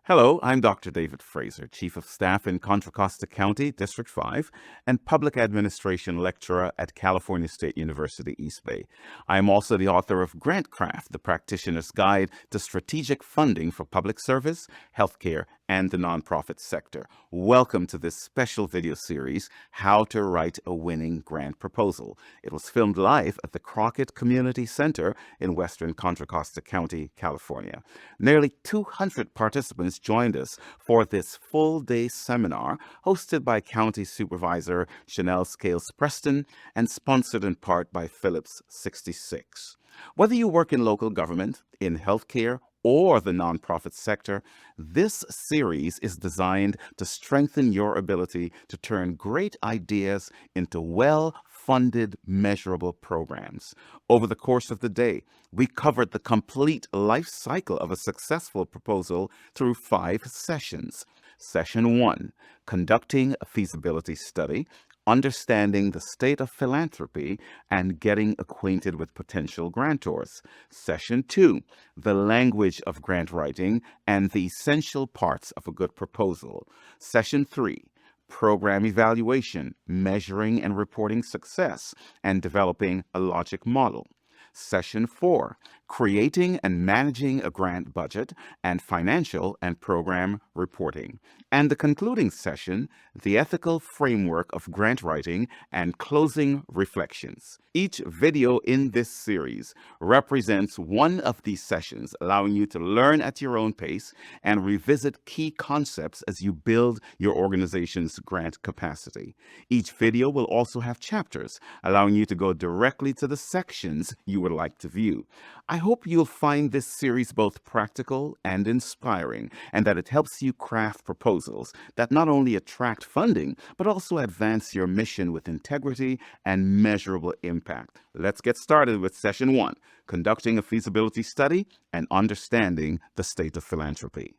Hello, I'm Dr. David Fraser, Chief of Staff in Contra Costa County, District 5, and Public Administration Lecturer at California State University, East Bay. I am also the author of Grantcraft, the Practitioner's Guide to Strategic Funding for Public Service, Healthcare, and the Nonprofit Sector. Welcome to this special video series, How to Write a Winning Grant Proposal. It was filmed live at the Crockett Community Center in western Contra Costa County, California. Nearly 200 participants joined us for this full-day seminar hosted by County Supervisor Shanelle Scales-Preston and sponsored in part by Phillips 66. Whether you work in local government, in healthcare, or the nonprofit sector, this series is designed to strengthen your ability to turn great ideas into well-funded, measurable programs. Over the course of the day, we covered the complete life cycle of a successful proposal through 5 sessions. Session 1, conducting a feasibility study, understanding the state of philanthropy, and getting acquainted with potential grantors. Session 2, the language of grant writing and the essential parts of a good proposal. Session 3, program evaluation, measuring and reporting success, and developing a logic model. Session 4, creating and managing a grant budget and financial and program reporting. And the concluding session, the ethical framework of grant writing and closing reflections. Each video in this series represents one of these sessions, allowing you to learn at your own pace and revisit key concepts as you build your organization's grant capacity. Each video will also have chapters, allowing you to go directly to the sections you would like to view. I hope you'll find this series both practical and inspiring, and that it helps you craft proposals that not only attract funding, but also advance your mission with integrity and measurable impact. Let's get started with Session 1, conducting a feasibility study and understanding the state of philanthropy.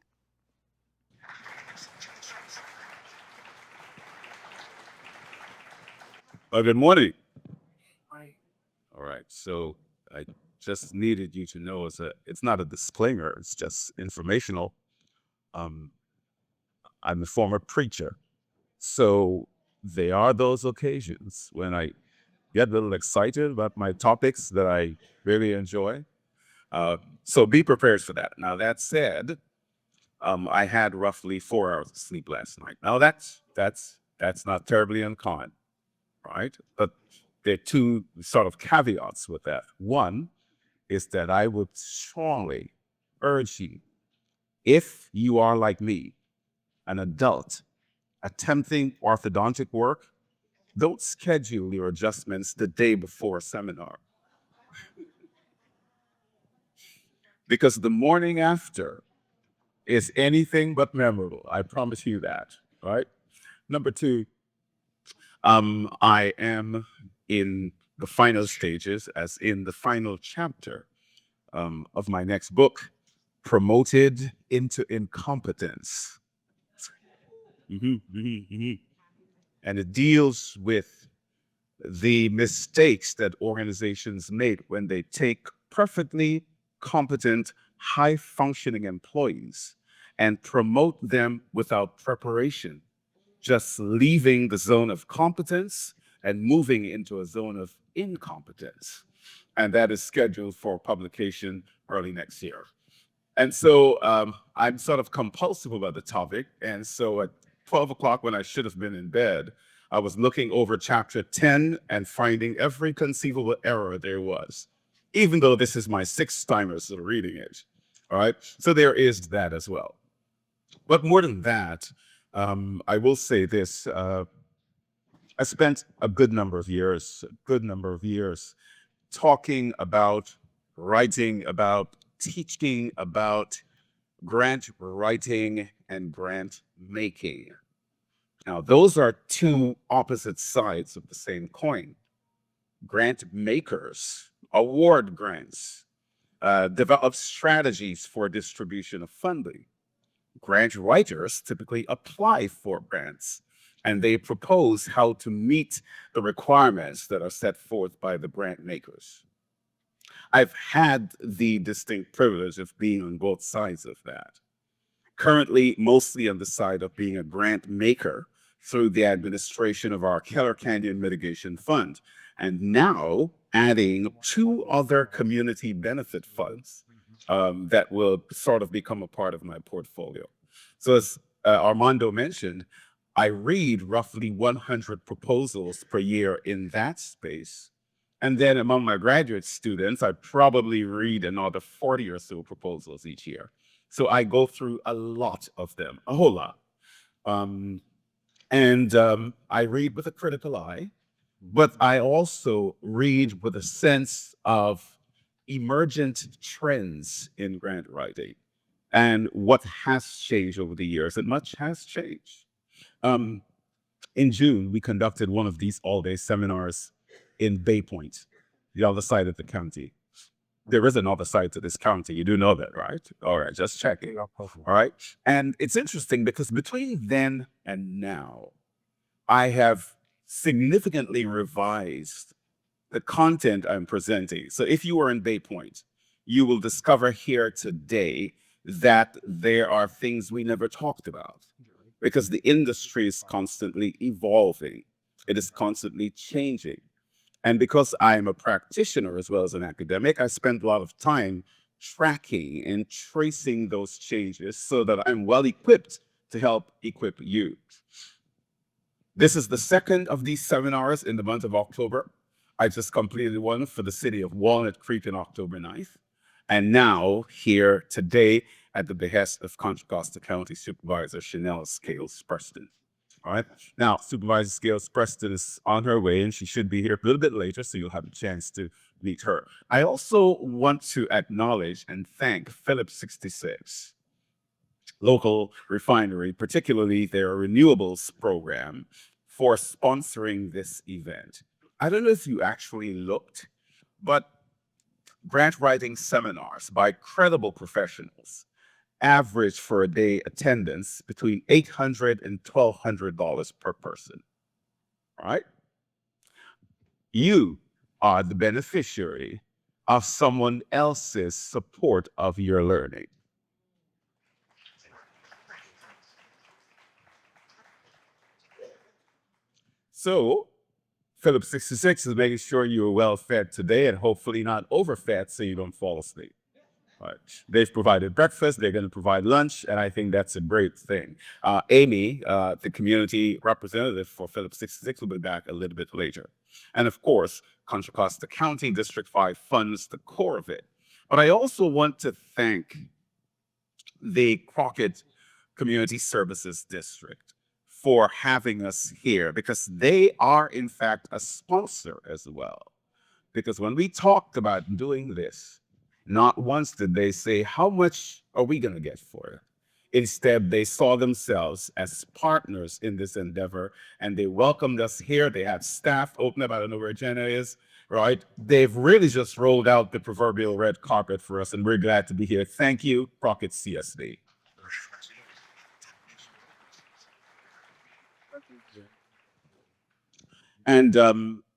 Good morning. All right, so I just needed you to know it's not a disclaimer, it's just informational. I'm a former preacher, so there are those occasions when I get a little excited about my topics that I really enjoy. So be prepared for that. Now, that said, I had roughly 4 hours of sleep last night. Now, that's not terribly uncommon, right? But there are 2 sort of caveats with that. One is that I would strongly urge you, if you are like me, an adult attempting orthodontic work, don't schedule your adjustments the day before a seminar. Because the morning after is anything but memorable. I promise you that, right? Number 2, I am in the final stages, as in the final chapter of my next book, Promoted into Incompetence. And it deals with the mistakes that organizations make when they take perfectly competent, high-functioning employees and promote them without preparation, just leaving the zone of competence and moving into a zone of incompetence. And that is scheduled for publication early next year. And so I'm sort of compulsive about the topic. And so at 12 o'clock, when I should have been in bed, I was looking over chapter 10 and finding every conceivable error there was, even though this is my 6th time or so reading it. All right. So there is that as well. But more than that, I will say this. I spent a good number of years talking about, writing about, teaching about grant writing and grant making. Now, those are 2 opposite sides of the same coin. Grant makers award grants, develop strategies for distribution of funding. Grant writers typically apply for grants, and they propose how to meet the requirements that are set forth by the grant makers. I've had the distinct privilege of being on both sides of that. currently mostly on the side of being a grant maker through the administration of our Keller Canyon Mitigation Fund, and now adding two other community benefit funds that will sort of become a part of my portfolio. So as Armando mentioned, I read roughly 100 proposals per year in that space. And then among my graduate students, I probably read another 40 or so proposals each year. So I go through a lot of them, a whole lot. I read with a critical eye, but I also read with a sense of emergent trends in grant writing and what has changed over the years, and much has changed. In June, we conducted one of these all-day seminars in Bay Point, the other side of the county. There is another side to this county. You do know that, right? All right, just checking. All right. And it's interesting because between then and now, I have significantly revised the content I'm presenting. So if you are in Bay Point, you will discover here today that there are things we never talked about because the industry is constantly evolving. It is constantly changing. And because I'm a practitioner as well as an academic, I spend a lot of time tracking and tracing those changes so that I'm well equipped to help equip you. This is the second of these seminars in the month of October. I just completed one for the city of Walnut Creek on October 9th. And now here today at the behest of Contra Costa County Supervisor Shanelle Scales-Preston. All right. Now, Supervisor Scales-Preston is on her way, and she should be here a little bit later, so you'll have a chance to meet her. I also want to acknowledge and thank Phillips 66, local refinery, particularly their renewables program, for sponsoring this event. I don't know if you actually looked, but grant writing seminars by credible professionals average for a day attendance between $800 and $1,200 per person. All right? You are the beneficiary of someone else's support of your learning. So, Phillips 66 is making sure you're well fed today and hopefully not overfed so you don't fall asleep. Right. They've provided breakfast, they're going to provide lunch, and I think that's a great thing. Amy, the community representative for Phillips 66, will be back a little bit later. And of course, Contra Costa County District 5 funds the core of it. But I also want to thank the Crockett Community Services District for having us here because they are, in fact, a sponsor as well. Because when we talked about doing this, not once did they say, how much are we going to get for it? Instead, they saw themselves as partners in this endeavor, and they welcomed us here. They had staff open up. I don't know where Jenna is, right? They've really just rolled out the proverbial red carpet for us, and we're glad to be here. Thank you, Crockett CSD. And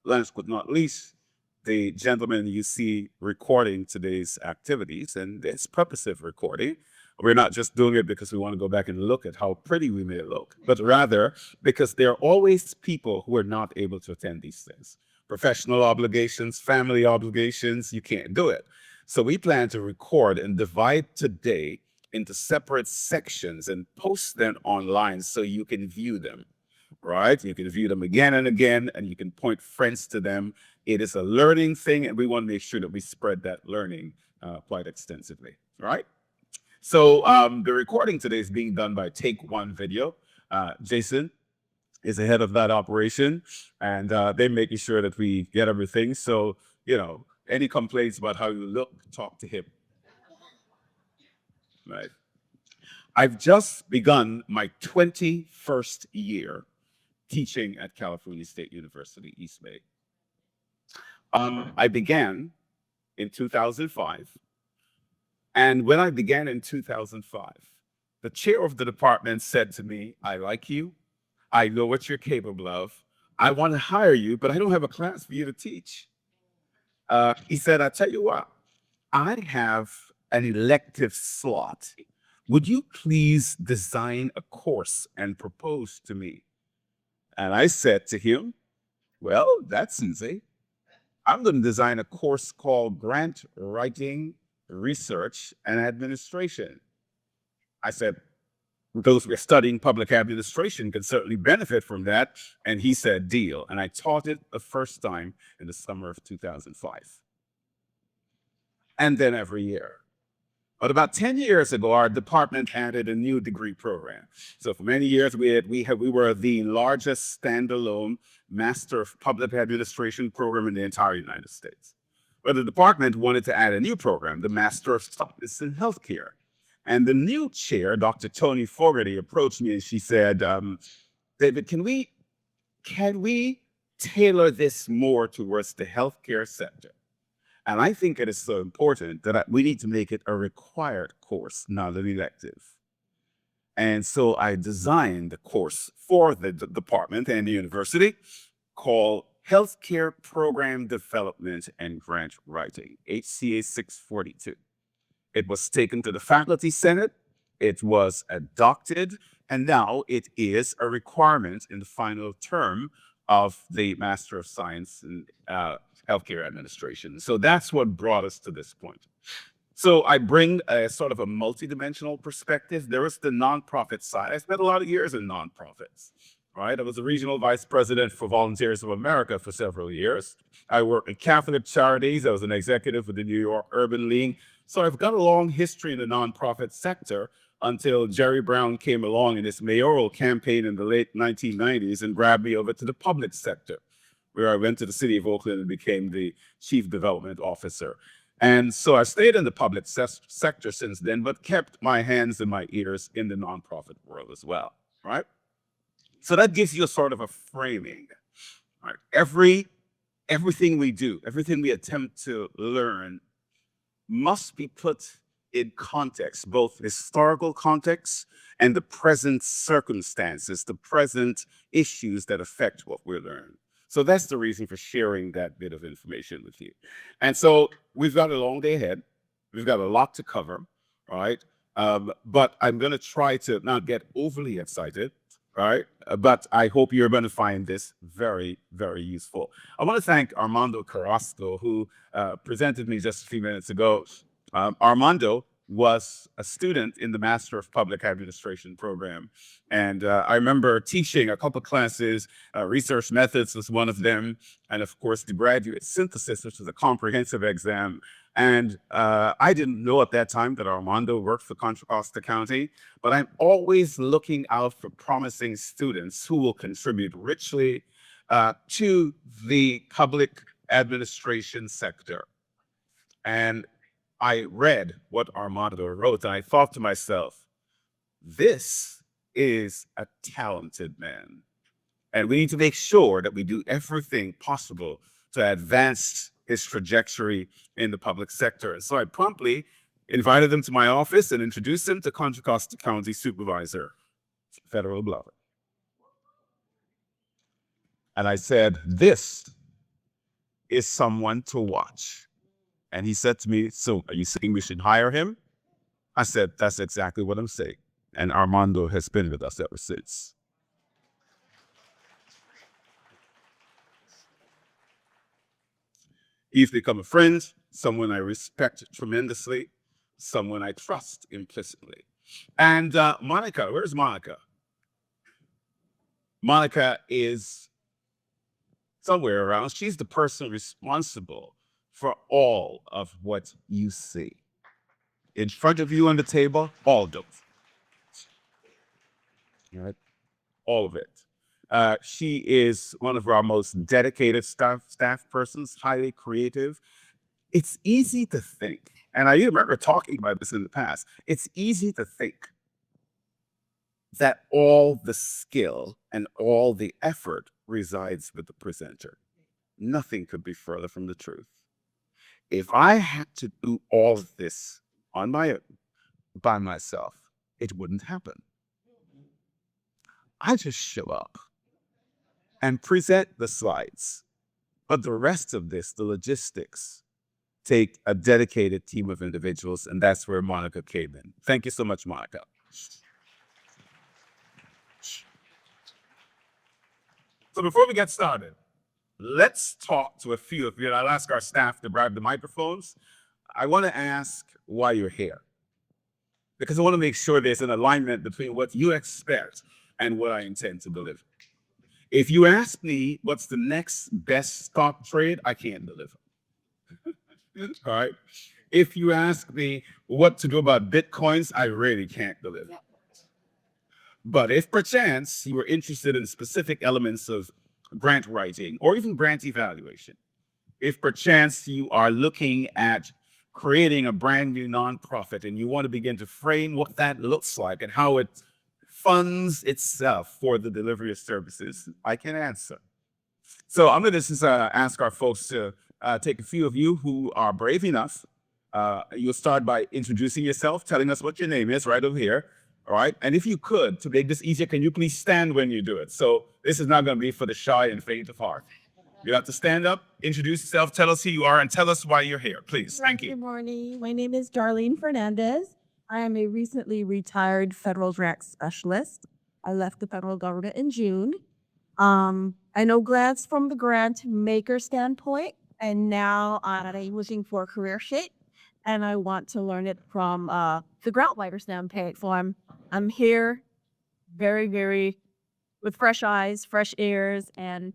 last but not least, the gentleman you see recording today's activities, and it's purposive recording. We're not just doing it because we want to go back and look at how pretty we may look, but rather because there are always people who are not able to attend these things. Professional obligations, family obligations, you can't do it. So we plan to record and divide today into separate sections and post them online so you can view them. Right? You can view them again and again, and you can point friends to them. It is a learning thing, and we want to make sure that we spread that learning quite extensively. Right? So the recording today is being done by Take One Video. Jason is the head of that operation, and they're making sure that we get everything. So, you know, any complaints about how you look, talk to him. Right? I've just begun my 21st year teaching at California State University, East Bay. I began in 2005. And when I began in 2005, the chair of the department said to me, I like you. I know what you're capable of. I want to hire you, but I don't have a class for you to teach. He said, I tell you what, I have an elective slot would you please design a course and propose to me? And I said to him, well, that's easy. I'm going to design a course called Grant Writing, Research, and Administration. I said, those who are studying public administration can certainly benefit from that. And he said, deal. And I taught it the first time in the summer of 2005. And then every year. But about 10 years ago, our department added a new degree program. So for many years, we were the largest standalone Master of Public Administration program in the entire United States. But the department wanted to add a new program, the Master of Science in Healthcare. And the new chair, Dr. Tony Fogarty, approached me and she said, David, can we tailor this more towards the healthcare sector? And I think it is so important that we need to make it a required course, not an elective. And so I designed a course for the department and the university called Healthcare Program Development and Grant Writing, HCA 642. It was taken to the faculty senate, it was adopted, and now it is a requirement in the final term of the Master of Science in Healthcare Administration. So that's what brought us to this point. So I bring a sort of a multidimensional perspective. There is the nonprofit side. I spent a lot of years in nonprofits, right? I was the regional vice president for Volunteers of America for several years. I worked in Catholic charities. I was an executive with the New York Urban League. So I've got a long history in the nonprofit sector until Jerry Brown came along in his mayoral campaign in the late 1990s and grabbed me over to the public sector, where I went to the city of Oakland and became the chief development officer. And so I stayed in the public sector since then, but kept my hands and my ears in the nonprofit world as well, right? So that gives you a sort of a framing, right? Everything we do, everything we attempt to learn must be put in context, both historical context and the present circumstances, the present issues that affect what we learn. So that's the reason for sharing that bit of information with you. And so we've got a long day ahead. We've got a lot to cover, right? But I'm going to try to not get overly excited, right? But I hope you're going to find this very, very useful. I want to thank Armando Carrasco, who presented me just a few minutes ago. Armando was a student in the Master of Public Administration program. And I remember teaching a couple classes, research methods was one of them, and of course the graduate synthesis, which was a comprehensive exam. And I didn't know at that time that Armando worked for Contra Costa County, but I'm always looking out for promising students who will contribute richly to the public administration sector. And I read what Armando wrote, and I thought to myself, this is a talented man. And we need to make sure that we do everything possible to advance his trajectory in the public sector. And so I promptly invited him to my office and introduced him to Contra Costa County Supervisor, Federal Blower. And I said, this is someone to watch. And he said to me, so are you saying we should hire him? I said, that's exactly what I'm saying. And Armando has been with us ever since. He's become a friend, someone I respect tremendously, someone I trust implicitly. And Monica, where's Monica? Monica is somewhere around. She's the person responsible for all of what you see. In front of you on the table, all of those. Right? All of it. She is one of our most dedicated staff persons, highly creative. It's easy to think, and I remember talking about this in the past, it's easy to think that all the skill and all the effort resides with the presenter. Nothing could be further from the truth. If I had to do all of this on my own, by myself, it wouldn't happen. I just show up and present the slides. But the rest of this, the logistics, take a dedicated team of individuals, and that's where Monica came in. Thank you so much, Monica. So before we get started, let's talk to a few of you. I'll ask our staff to grab the microphones. I want to ask why you're here, because I want to make sure there's an alignment between what you expect and what I intend to deliver. If you ask me what's the next best stock trade, I can't deliver. All right. If you ask me what to do about Bitcoins, I really can't deliver. But if perchance you were interested in specific elements of grant writing or even grant evaluation, if perchance you are looking at creating a brand new nonprofit and you want to begin to frame what that looks like and how it funds itself for the delivery of services, I can answer. So I'm going to just ask our folks to take a few of you who are brave enough. You'll start by introducing yourself, telling us what your name is right over here. All right. And if you could, to make this easier, can you please stand when you do it? So this is not going to be for the shy and faint of heart. You have to stand up, introduce yourself, tell us who you are, and tell us why you're here, please. Thank you. Good morning. My name is Darlene Fernandez. I am a recently retired federal grant specialist. I left the federal government in June. I know grants from the grant maker standpoint, and now I'm looking for a career shape, and I want to learn it from the grant writer standpoint. So I'm here, very with fresh eyes, fresh ears, and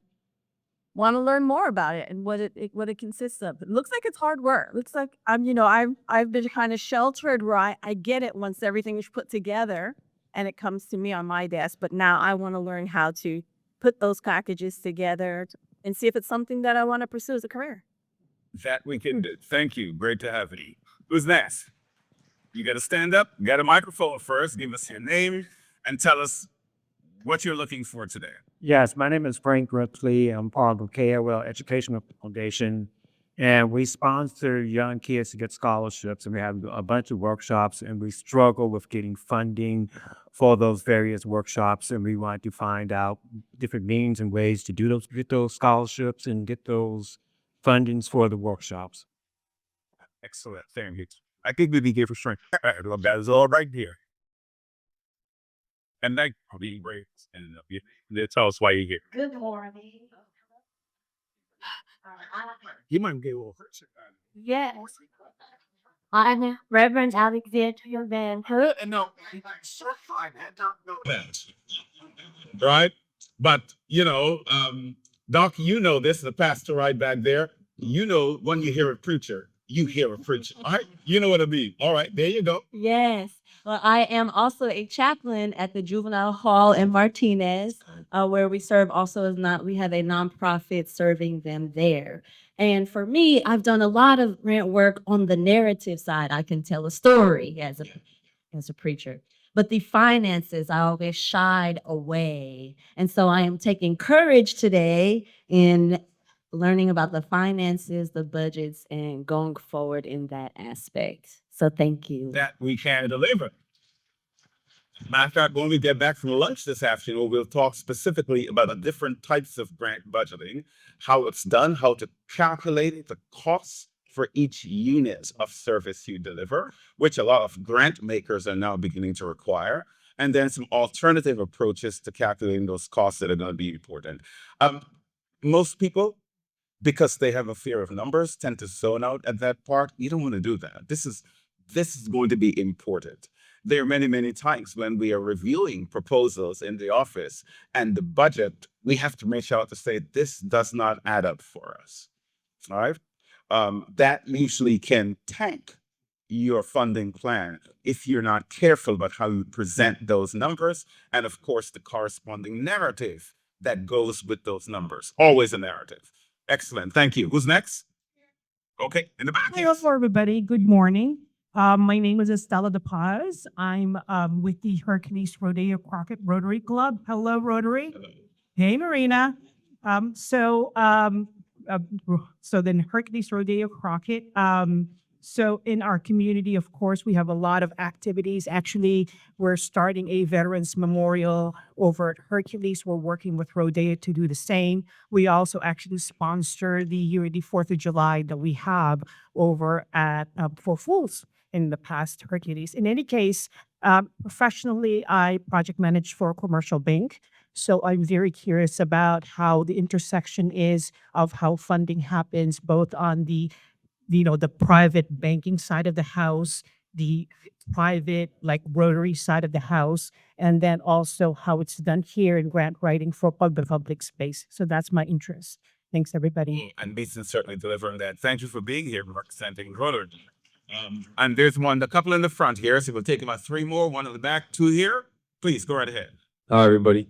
want to learn more about it and what it consists of. It looks like it's hard work. Looks like I've been kind of sheltered where I get it once everything is put together and it comes to me on my desk. But now I want to learn how to put those packages together and see if it's something that I want to pursue as a career. That we can do. Thank you. Great to have you. Who's next? You got to stand up, get a microphone first, give us your name, and tell us what you're looking for today. Yes, my name is Frank Ripley. I'm part of the KOL Educational Foundation, and we sponsor young kids to get scholarships, and we have a bunch of workshops, and we struggle with getting funding for those various workshops, and we want to find out different means and ways to get those scholarships and get those fundings for the workshops. Excellent. Thank you. I think we'll be here for sure. That is all right here. And that probably great. And they tell us why you're here. Good morning. You might get a little hurt. Yes. I'm Reverend Alexandria Van Hook. No, right? But Doc, you know this, the pastor right back there. You know when you hear a preacher, you hear a preacher. All right, you know what I mean. All right, there you go. Yes. Well, I am also a chaplain at the Juvenile Hall in Martinez, where we serve we have a nonprofit serving them there. And for me, I've done a lot of grant work on the narrative side. I can tell a story as a preacher. But the finances, I always shied away. And so I am taking courage today in learning about the finances, the budgets, and going forward in that aspect. So thank you. That we can deliver. Matter of fact, when we get back from lunch this afternoon, we'll talk specifically about the different types of grant budgeting, how it's done, how to calculate the costs for each unit of service you deliver, which a lot of grant makers are now beginning to require, and then some alternative approaches to calculating those costs that are going to be important. Most people, because they have a fear of numbers, tend to zone out at that part. You don't want to do that. This is going to be important. There are many times when we are reviewing proposals in the office and the budget, we have to reach out to say, this does not add up for us. All right. That usually can tank your funding plan if you're not careful about how you present those numbers. And of course, the corresponding narrative that goes with those numbers. Always a narrative. Excellent. Thank you. Who's next? Okay, in the back. Hello, everybody. Good morning. My name is Estella De Paz. I'm with the Hercules Rodeo Crockett Rotary Club. Hello, Rotary. Hello. Hey, Marina. So then Hercules Rodeo Crockett. So in our community, of course, we have a lot of activities. Actually, we're starting a Veterans Memorial over at Hercules. We're working with Rodeo to do the same. We also actually sponsor the yearly 4th of July that we have over at for Fools in the past Hercules. In any case, professionally, I project manage for a commercial bank. So I'm very curious about how the intersection is of how funding happens both on the the private banking side of the house, the private like Rotary side of the house, and then also how it's done here in grant writing for public space. So that's my interest. Thanks, everybody. And Mason certainly delivering that. Thank you for being here, representing Rotary. And there's a couple in the front here. So we'll take about three more, one in the back, two here. Please go right ahead. Hi, everybody.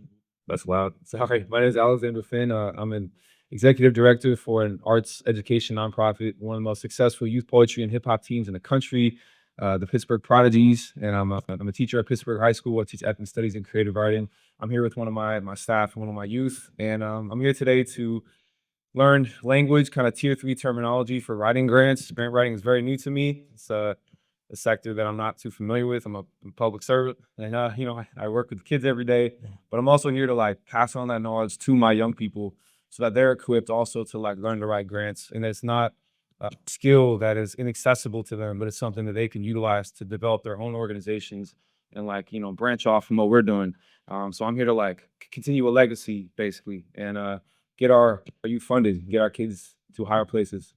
That's loud. Sorry. My name is Alexander Finn. I'm an executive director for an arts education nonprofit, one of the most successful youth poetry and hip hop teams in the country, the Pittsburgh Prodigies. And I'm a teacher at Pittsburgh High School. I teach ethnic studies and creative writing. I'm here with one of my staff and one of my youth. And I'm here today to learn language, kind of tier 3 terminology for writing grants. Grant writing is very new to me. It's a sector that I'm not too familiar with. I'm a public servant, and I work with kids every day. But I'm also here to like pass on that knowledge to my young people, so that they're equipped also to like learn to write grants. And it's not a skill that is inaccessible to them, but it's something that they can utilize to develop their own organizations and branch off from what we're doing. So I'm here to like continue a legacy basically, and get our youth funded, get our kids to higher places.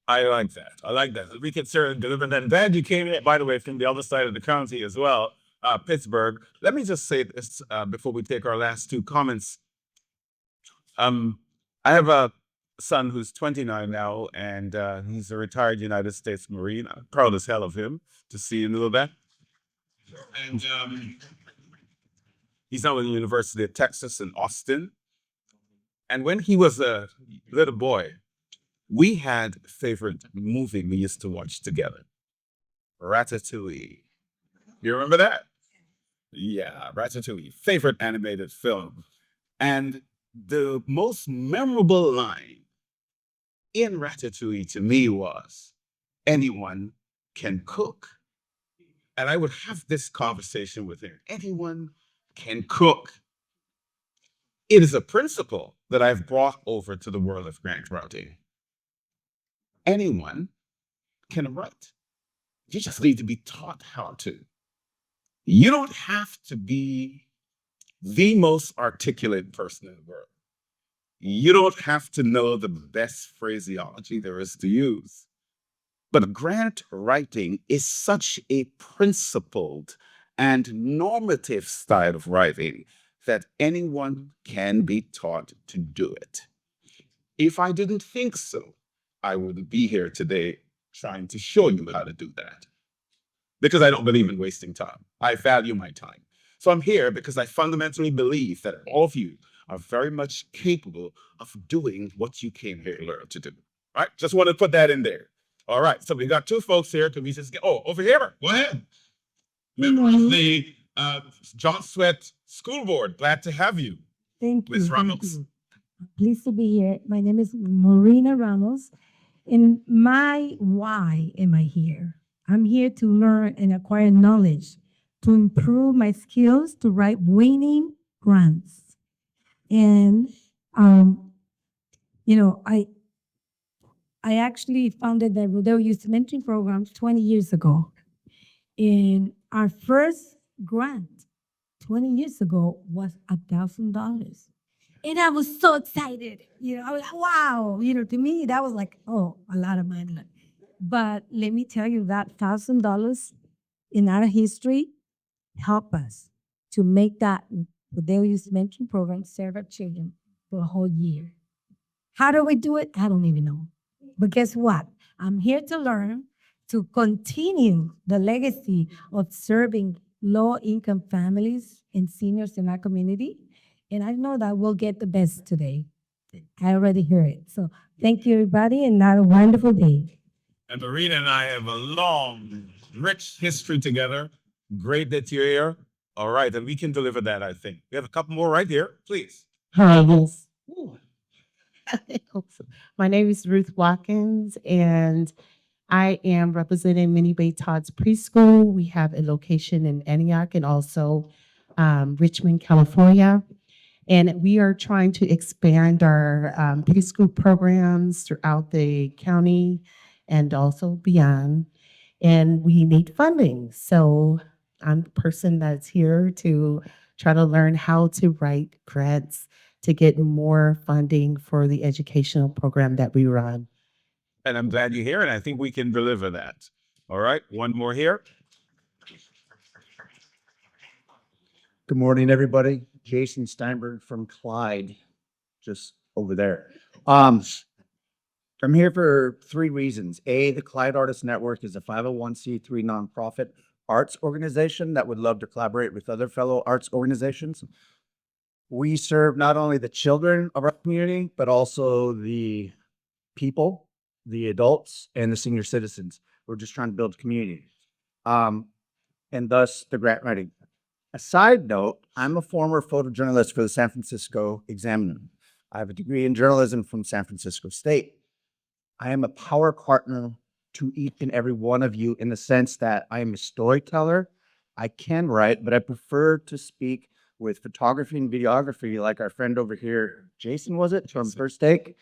I like that. I like that. We can certainly deliver that. And glad you came in, by the way, from the other side of the county as well, Pittsburgh. Let me just say this before we take our last two comments. I have a son who's 29 now, and he's a retired United States Marine. I'm proud as hell of him to see him a little bit. And he's now in the University of Texas in Austin. And when he was a little boy, we had a favorite movie we used to watch together. Ratatouille. You remember that? Yeah, Ratatouille. Favorite animated film. And the most memorable line in Ratatouille to me was, anyone can cook. And I would have this conversation with him. Anyone can cook. It is a principle that I've brought over to the world of grant writing. Anyone can write. You just need to be taught how to. You don't have to be the most articulate person in the world. You don't have to know the best phraseology there is to use. But grant writing is such a principled and normative style of writing that anyone can be taught to do it. If I didn't think so, I wouldn't be here today trying to show you how to do that. Because I don't believe in wasting time. I value my time. So I'm here because I fundamentally believe that all of you are very much capable of doing what you came here to learn to do. All right, just want to put that in there. All right, so we got two folks here. Can we just get, over here, go ahead. Member of the John Sweat School Board, glad to have you. Thank you. Ms. Ramos. Pleased to be here. My name is Marina Ramos. And why am I here? I'm here to learn and acquire knowledge, to improve my skills to write winning grants. And, I actually founded the Rodeo Youth Mentoring Program 20 years ago. And our first grant 20 years ago was $1,000. And I was so excited. I was like, wow. To me, that was like, a lot of money. But let me tell you, that $1,000 in our history helped us to make that Rodeo Youth Mentoring Program serve our children for a whole year. How do we do it? I don't even know. But guess what? I'm here to learn, to continue the legacy of serving low-income families and seniors in our community. And I know that we'll get the best today. I already hear it. So thank you, everybody, and have a wonderful day. And Marina and I have a long, rich history together. Great that you're here. All right, and we can deliver that, I think. We have a couple more right here, please. Hi, yes. My name is Ruth Watkins, and I am representing Minnie Bay Todd's Preschool. We have a location in Antioch and also Richmond, California. And we are trying to expand our preschool programs throughout the county and also beyond. And we need funding. So I'm the person that's here to try to learn how to write grants to get more funding for the educational program that we run. And I'm glad you're here, and I think we can deliver that. All right, one more here. Good morning, everybody. Jason Steinberg from Clyde, just over there. I'm here for 3 reasons. A, the Clyde Artists Network is a 501c3 nonprofit arts organization that would love to collaborate with other fellow arts organizations. We serve not only the children of our community, but also the people, the adults, and the senior citizens. We're just trying to build community. And thus the grant writing. A side note, I'm a former photojournalist for the San Francisco Examiner. I have a degree in journalism from San Francisco State. I am a power partner to each and every one of you in the sense that I am a storyteller. I can write, but I prefer to speak with photography and videography like our friend over here, Jason, was it, from First Take?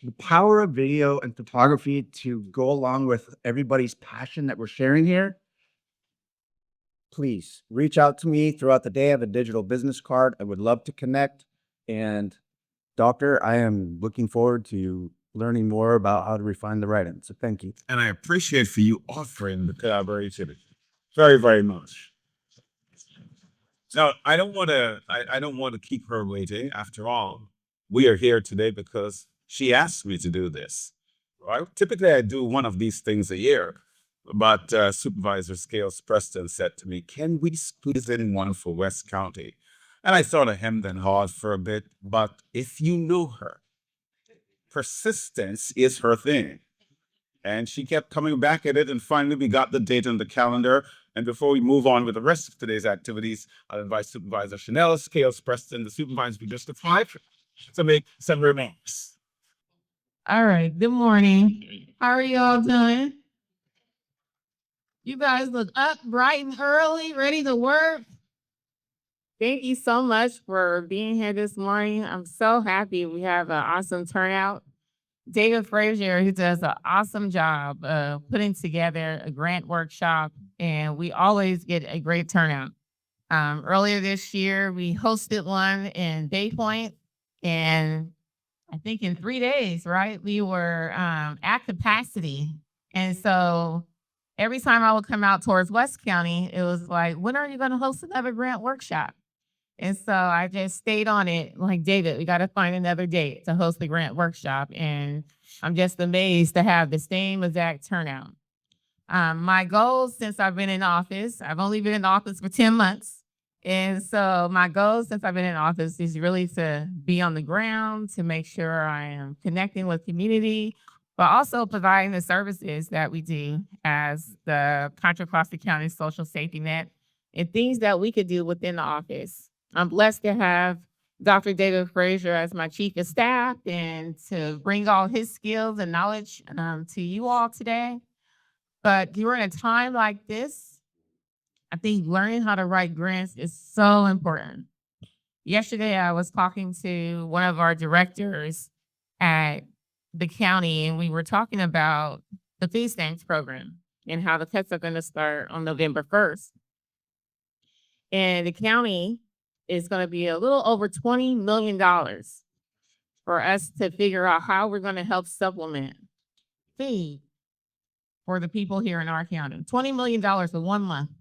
The power of video and photography to go along with everybody's passion that we're sharing here. Please reach out to me throughout the day. I have a digital business card. I would love to connect. And Doctor, I am looking forward to learning more about how to refine the writing. So thank you. And I appreciate for you offering the collaboration very, very much. Now, I don't want to keep her waiting. After all, we are here today because she asked me to do this. Right? Typically, I do one of these things a year. But Supervisor Scales-Preston said to me, can we squeeze in one for West County? And I sort of hemmed and hawed for a bit. But if you know her, persistence is her thing. And she kept coming back at it. And finally, we got the date on the calendar. And before we move on with the rest of today's activities, I'll invite Supervisor Shanelle, Scales-Preston, the Supervisor of District 5, to make some remarks. All right. Good morning. How are y'all doing? You guys look up bright and early, ready to work. Thank you so much for being here this morning. I'm so happy we have an awesome turnout. David Fraser, who does an awesome job of putting together a grant workshop, and we always get a great turnout. Earlier this year, we hosted one in Bay Point, and I think in 3 days, right, we were at capacity. And so every time I would come out towards West County, it was like, when are you going to host another grant workshop? And so I just stayed on it. Like, David, we got to find another date to host the grant workshop. And I'm just amazed to have the same exact turnout. My goals since I've been in office, I've only been in office for 10 months. And so my goal since I've been in office is really to be on the ground, to make sure I am connecting with community, but also providing the services that we do as the Contra Costa County social safety net and things that we could do within the office. I'm blessed to have Dr. David Fraser as my chief of staff and to bring all his skills and knowledge to you all today. But during a time like this, I think learning how to write grants is so important. Yesterday, I was talking to one of our directors at the county, and we were talking about the food stamps program and how the cuts are going to start on November 1st. And the county is going to be a little over $20 million for us to figure out how we're going to help supplement feed for the people here in our county. $20 million for 1 month.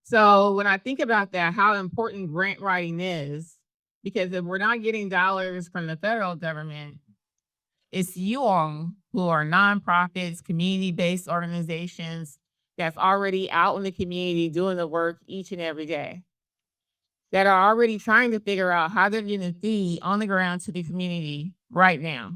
So when I think about that, how important grant writing is, because if we're not getting dollars from the federal government, it's you all who are nonprofits, community-based organizations that's already out in the community doing the work each and every day, that are already trying to figure out how they're getting feed on the ground to the community right now.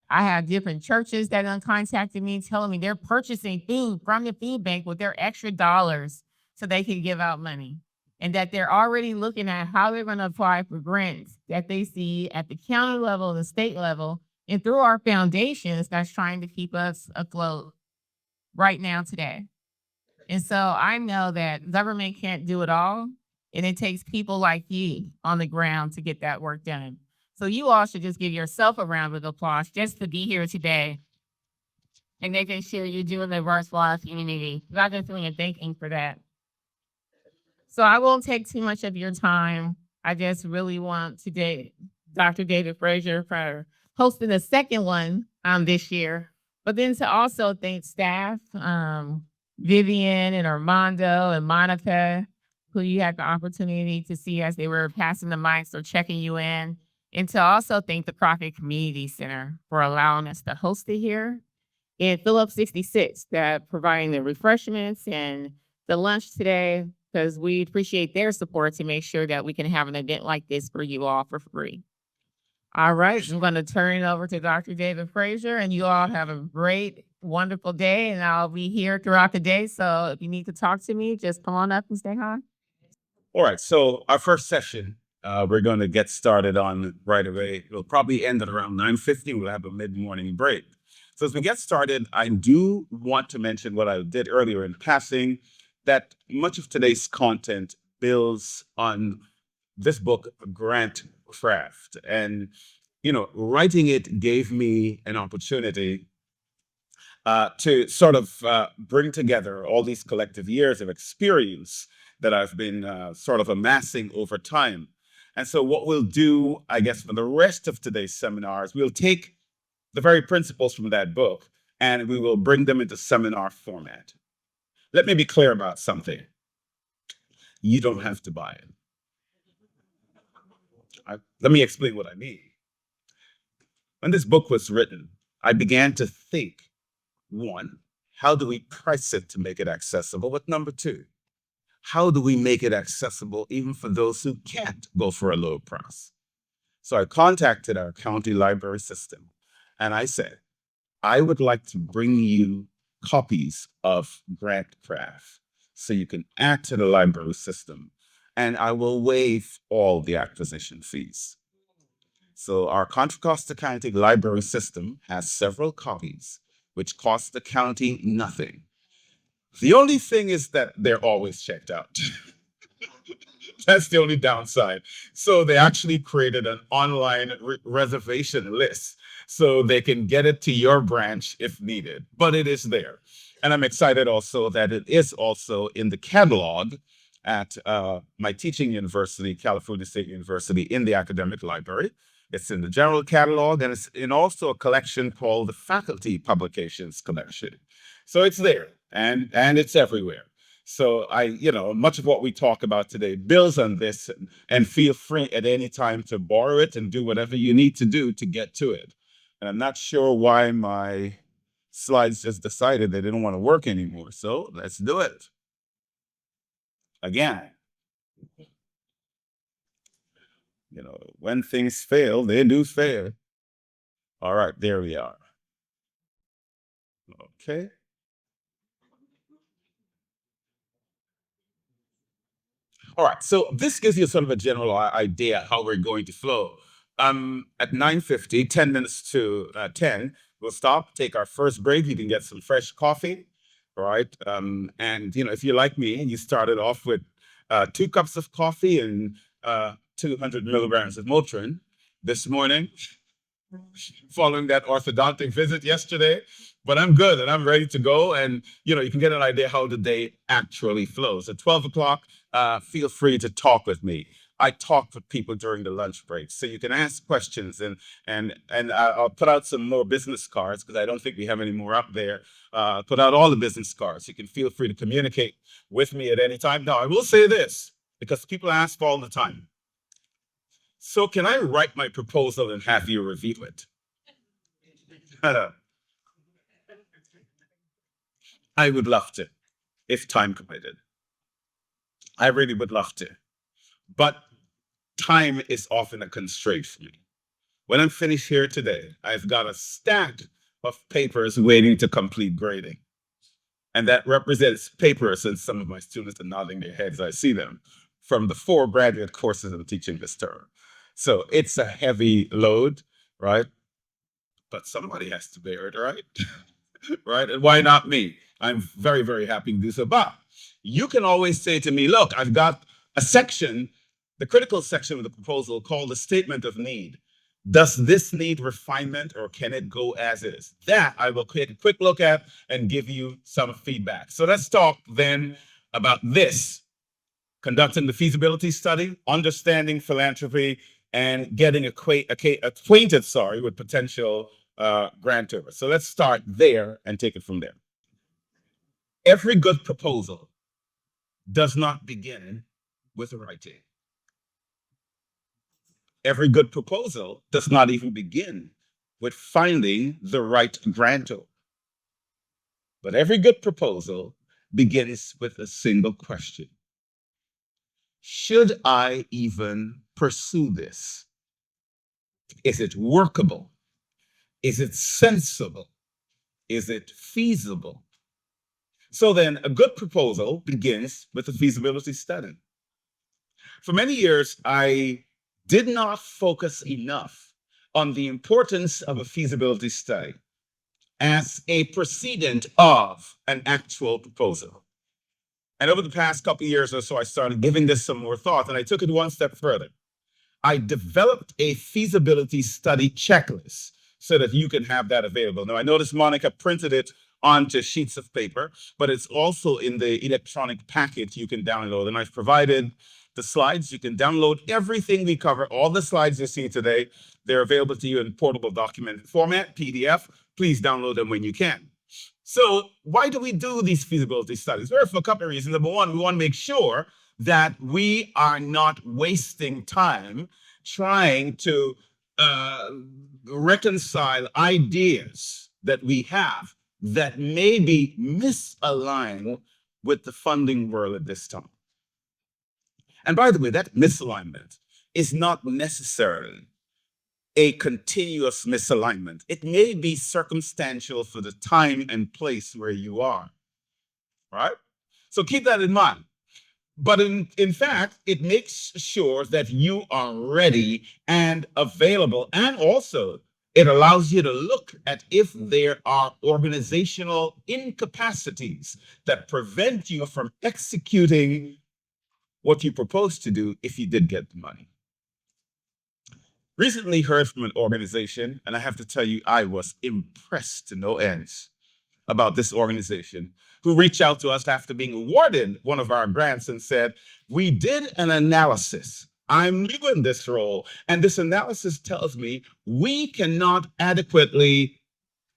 I have different churches that have contacted me telling me they're purchasing food from the food bank with their extra dollars so they can give out money, and that they're already looking at how they're going to apply for grants that they see at the county level, the state level, and through our foundations that's trying to keep us afloat right now today. And so I know that government can't do it all, and it takes people like you on the ground to get that work done. So you all should just give yourself a round of applause just to be here today and making sure you're doing the work for our community. God is doing a thanking for that. So I won't take too much of your time. I just really want today Dr. David Fraser for hosting the second one this year, but then to also thank staff, Vivian and Armando and Monica, who you had the opportunity to see as they were passing the mics or checking you in, and to also thank the Crockett Community Center for allowing us to host it here, and Phillips 66 that providing the refreshments and the lunch today, because we appreciate their support to make sure that we can have an event like this for you all for free. All right, I'm going to turn it over to Dr. David Fraser, and you all have a great, wonderful day, and I'll be here throughout the day. So if you need to talk to me, just come on up and say hi. All right, so our first session, we're going to get started on right away. It'll probably end at around 9:50. We'll have a mid-morning break. So as we get started, I do want to mention what I did earlier in passing, that much of today's content builds on this book, Grantcraft. And, writing it gave me an opportunity to sort of bring together all these collective years of experience that I've been sort of amassing over time. And so what we'll do, I guess, for the rest of today's seminars, we'll take the very principles from that book and we will bring them into seminar format. Let me be clear about something. You don't have to buy it. Let me explain what I mean. When this book was written, I began to think, one, how do we price it to make it accessible? But number two, how do we make it accessible even for those who can't go for a low price? So I contacted our county library system and I said, I would like to bring you copies of Grantcraft so you can add to the library system, and I will waive all the acquisition fees. So our Contra Costa County library system has several copies, which cost the county nothing. The only thing is that they're always checked out. That's the only downside. So they actually created an online reservation list so they can get it to your branch if needed, but it is there. And I'm excited also that it is also in the catalog at my teaching university, California State University, in the academic library. It's in the general catalog, and it's in also a collection called the Faculty Publications Collection. So it's there, and it's everywhere. So much of what we talk about today builds on this, and feel free at any time to borrow it and do whatever you need to do to get to it. And I'm not sure why my slides just decided they didn't want to work anymore. So let's do it. Again, when things fail, they do fail. All right, there we are. Okay. All right, so this gives you sort of a general idea how we're going to flow. At 9:50, 10 minutes to 10, we'll stop, take our first break. You can get some fresh coffee, right? And if you're like me and you started off with 2 cups of coffee and 200 milligrams of Motrin this morning, following that orthodontic visit yesterday, but I'm good and I'm ready to go. And, you can get an idea how the day actually flows. At 12 o'clock, feel free to talk with me. I talk with people during the lunch break, so you can ask questions, and I'll put out some more business cards because I don't think we have any more up there. Put out all the business cards. You can feel free to communicate with me at any time. Now, I will say this because people ask all the time. So can I write my proposal and have you review it? I would love to, if time permitted. I really would love to. But time is often a constraint for me. When I'm finished here today, I've got a stack of papers waiting to complete grading. And that represents papers, and some of my students are nodding their heads, I see them, from the 4 graduate courses I'm teaching this term. So it's a heavy load, right? but somebody has to bear it, right? Right? And why not me? I'm very, very happy to do so. But you can always say to me, look, I've got a section, the critical section of the proposal called the statement of need. Does this need refinement or can it go as is? That I will take a quick look at and give you some feedback. So let's talk then about this: conducting the feasibility study, understanding philanthropy, and getting acquainted with potential grantors. So let's start there and take it from there. Every good proposal does not begin with writing. Every good proposal does not even begin with finding the right grantor. But every good proposal begins with a single question: should I even pursue this? Is it workable? Is it sensible? Is it feasible? So then a good proposal begins with a feasibility study. For many years, I did not focus enough on the importance of a feasibility study as a precedent of an actual proposal. And over the past couple of years or so, I started giving this some more thought, and I took it one step further. I developed a feasibility study checklist so that you can have that available. Now, I noticed Monica printed it onto sheets of paper, but it's also in the electronic packet you can download. And I've provided the slides. You can download everything we cover, all the slides you see today. They're available to you in portable document format, PDF. Please download them when you can. So why do we do these feasibility studies? Well, for a couple of reasons. Number one, we want to make sure that we are not wasting time trying to reconcile ideas that we have that may be misaligned with the funding world at this time. And by the way, that misalignment is not necessarily a continuous misalignment. It may be circumstantial for the time and place where you are, right? So keep that in mind. But in fact, it makes sure that you are ready and available. And also, it allows you to look at if there are organizational incapacities that prevent you from executing what you propose to do if you did get the money. Recently heard from an organization, and I have to tell you, I was impressed to no ends about this organization, who reached out to us after being awarded one of our grants and said, we did an analysis. I'm new in this role, and this analysis tells me we cannot adequately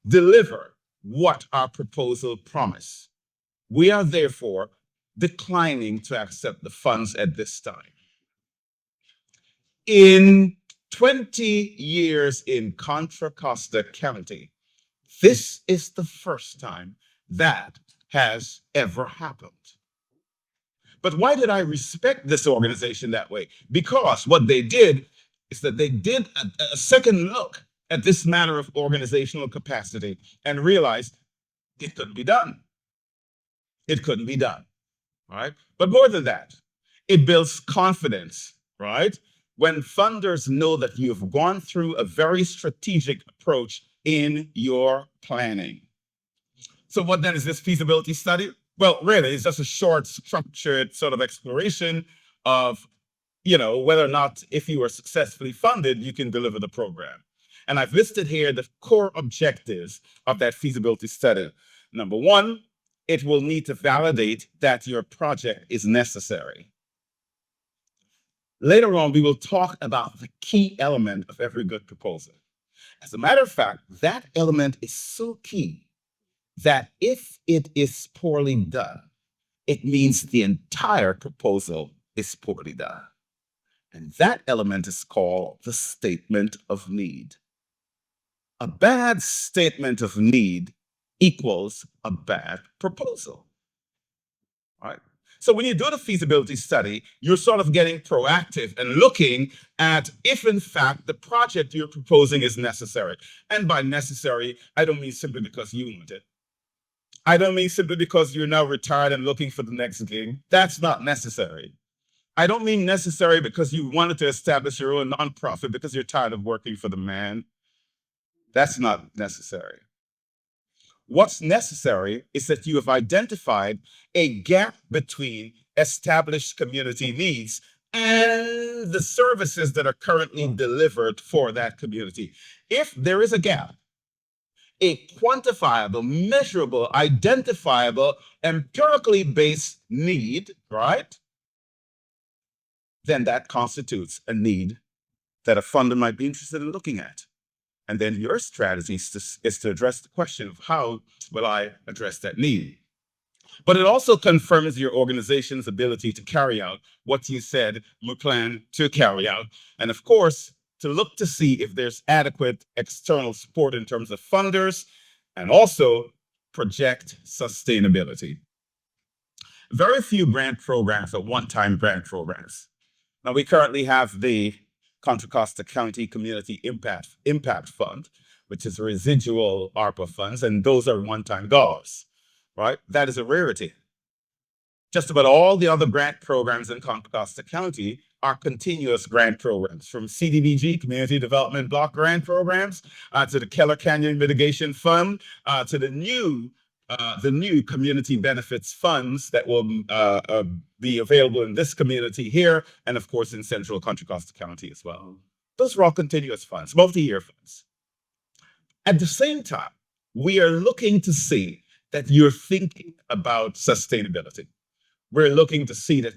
deliver what our proposal promised. We are therefore declining to accept the funds at this time. In 20 years in Contra Costa County, this is the first time that has ever happened. But why did I respect this organization that way? Because what they did is that they did a second look at this matter of organizational capacity and realized it couldn't be done. It couldn't be done, right? But more than that, it builds confidence, right? When funders know that you've gone through a very strategic approach in your planning. So what then is this feasibility study? Well, really, it's just a short, structured sort of exploration of, whether or not, if you are successfully funded, you can deliver the program. And I've listed here the core objectives of that feasibility study. Number one, it will need to validate that your project is necessary. Later on, we will talk about the key element of every good proposal. As a matter of fact, that element is so key that if it is poorly done, it means the entire proposal is poorly done. And that element is called the statement of need. A bad statement of need equals a bad proposal, right? So when you do the feasibility study, you're sort of getting proactive and looking at if, in fact, the project you're proposing is necessary. And by necessary, I don't mean simply because you want it. I don't mean simply because you're now retired and looking for the next gig. That's not necessary. I don't mean necessary because you wanted to establish your own nonprofit because you're tired of working for the man. That's not necessary. What's necessary is that you have identified a gap between established community needs and the services that are currently delivered for that community. If there is a gap, a quantifiable, measurable, identifiable, empirically based need, right? Then that constitutes a need that a funder might be interested in looking at. And then your strategy is to address the question of how will I address that need? But it also confirms your organization's ability to carry out what you said you plan to carry out. And of course, to look to see if there's adequate external support in terms of funders, and also project sustainability. Very few grant programs are one-time grant programs. Now, we currently have the Contra Costa County Community Impact Fund, which is residual ARPA funds, and those are one-time dollars, right? That is a rarity. Just about all the other grant programs in Contra Costa County are continuous grant programs, from CDBG, Community Development Block Grant Programs, to the Keller Canyon Mitigation Fund, to the new community benefits funds that will be available in this community here, and of course in Central Contra Costa County as well. Those are all continuous funds, multi-year funds. At the same time, we are looking to see that you're thinking about sustainability. We're looking to see that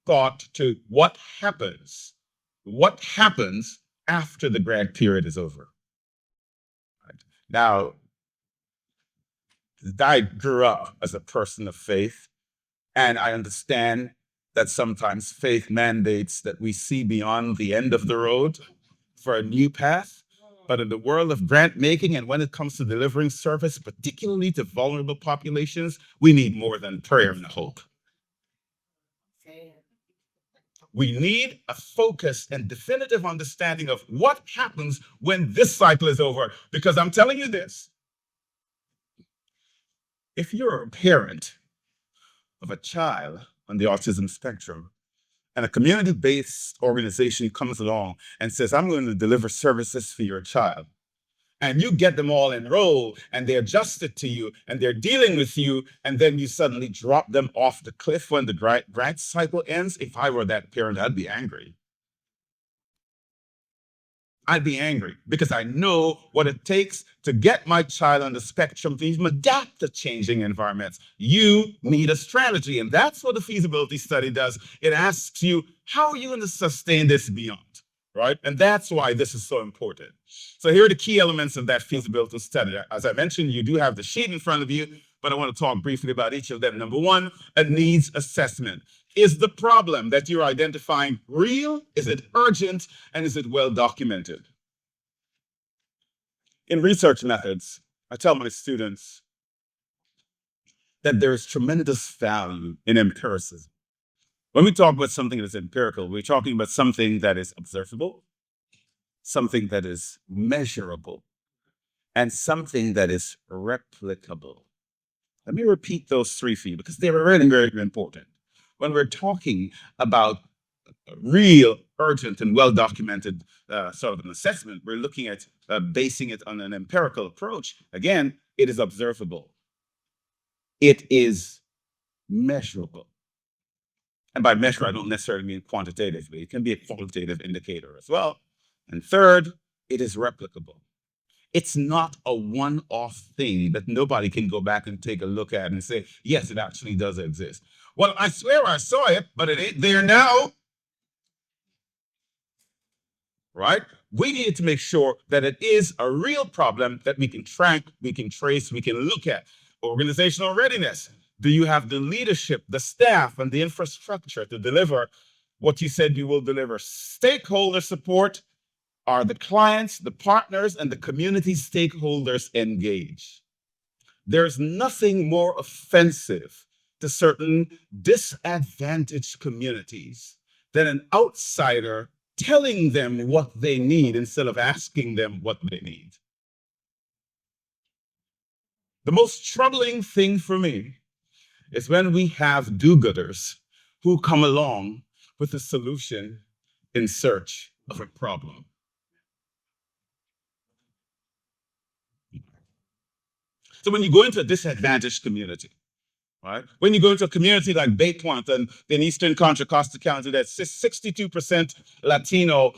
thought to what happens after the grant period is over. Right. Now, I grew up as a person of faith, and I understand that sometimes faith mandates that we see beyond the end of the road for a new path. But in the world of grant making, and when it comes to delivering service, particularly to vulnerable populations, we need more than prayer and hope. We need a focused and definitive understanding of what happens when this cycle is over. Because I'm telling you this, if you're a parent of a child on the autism spectrum, and a community-based organization comes along and says, I'm going to deliver services for your child, and you get them all enrolled, and they adjust it to you, and they're dealing with you, and then you suddenly drop them off the cliff when the grant cycle ends. If I were that parent, I'd be angry. I'd be angry because I know what it takes to get my child on the spectrum to even adapt to changing environments. You need a strategy, and that's what the feasibility study does. It asks you, how are you going to sustain this beyond? Right? And that's why this is so important. So here are the key elements of that feasibility study. As I mentioned, you do have the sheet in front of you, but I want to talk briefly about each of them. Number one, a needs assessment. Is the problem that you're identifying real? Is it urgent? And is it well documented? In research methods, I tell my students that there's tremendous value in empiricism. When we talk about something that's empirical, we're talking about something that is observable, something that is measurable, and something that is replicable. Let me repeat those three for you because they're really very important. When we're talking about real, urgent, and well-documented sort of an assessment, we're looking at basing it on an empirical approach. Again, it is observable. It is measurable. And by measure, I don't necessarily mean quantitatively. It can be a qualitative indicator as well. And third, it is replicable. It's not a one-off thing that nobody can go back and take a look at and say, yes, it actually does exist. Well, I swear I saw it, but it ain't there now. Right? We need to make sure that it is a real problem that we can track, we can trace, we can look at. Organizational readiness. Do you have the leadership, the staff, and the infrastructure to deliver what you said you will deliver? Stakeholder support. Are the clients, the partners, and the community stakeholders engaged? There's nothing more offensive to certain disadvantaged communities than an outsider telling them what they need instead of asking them what they need. The most troubling thing for me is when we have do-gooders who come along with a solution in search of a problem. So when you go into a disadvantaged community, right? When you go into a community like Bay Point and in eastern Contra Costa County, that's 62% Latino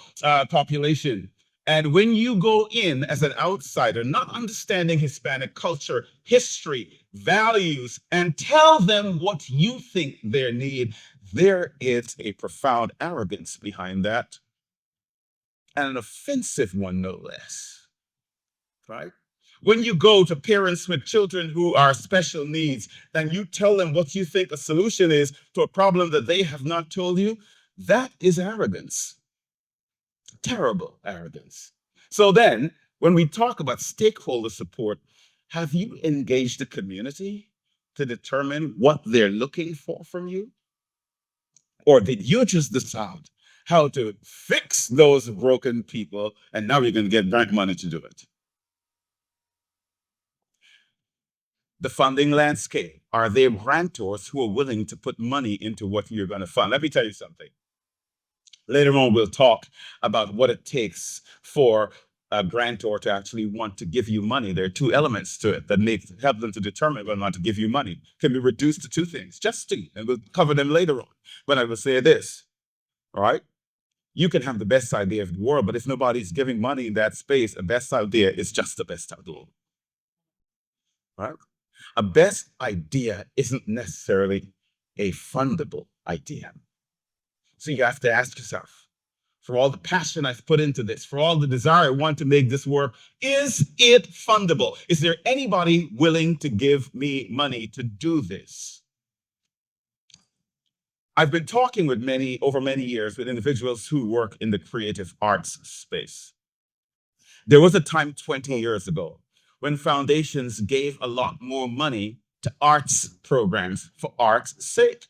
population. And when you go in as an outsider, not understanding Hispanic culture, history, values, and tell them what you think they need, there is a profound arrogance behind that, and an offensive one, no less, right? When you go to parents with children who are special needs and you tell them what you think a solution is to a problem that they have not told you, that is arrogance. Terrible arrogance. So then, when we talk about stakeholder support, have you engaged the community to determine what they're looking for from you? Or did you just decide how to fix those broken people and now you're going to get grant money to do it? The funding landscape. Are there grantors who are willing to put money into what you're going to fund? Let me tell you something. Later on, we'll talk about what it takes for a grantor to actually want to give you money. There are two elements to it that help them to determine whether or not to give you money. It can be reduced to two things, just two, and we'll cover them later on. But I will say this, all right? You can have the best idea of the world, but if nobody's giving money in that space, a best idea is just the best idea, right? A best idea isn't necessarily a fundable idea. So you have to ask yourself, for all the passion I've put into this, for all the desire I want to make this work, is it fundable? Is there anybody willing to give me money to do this? I've been talking with over many years with individuals who work in the creative arts space. There was a time 20 years ago when foundations gave a lot more money to arts programs for art's sake,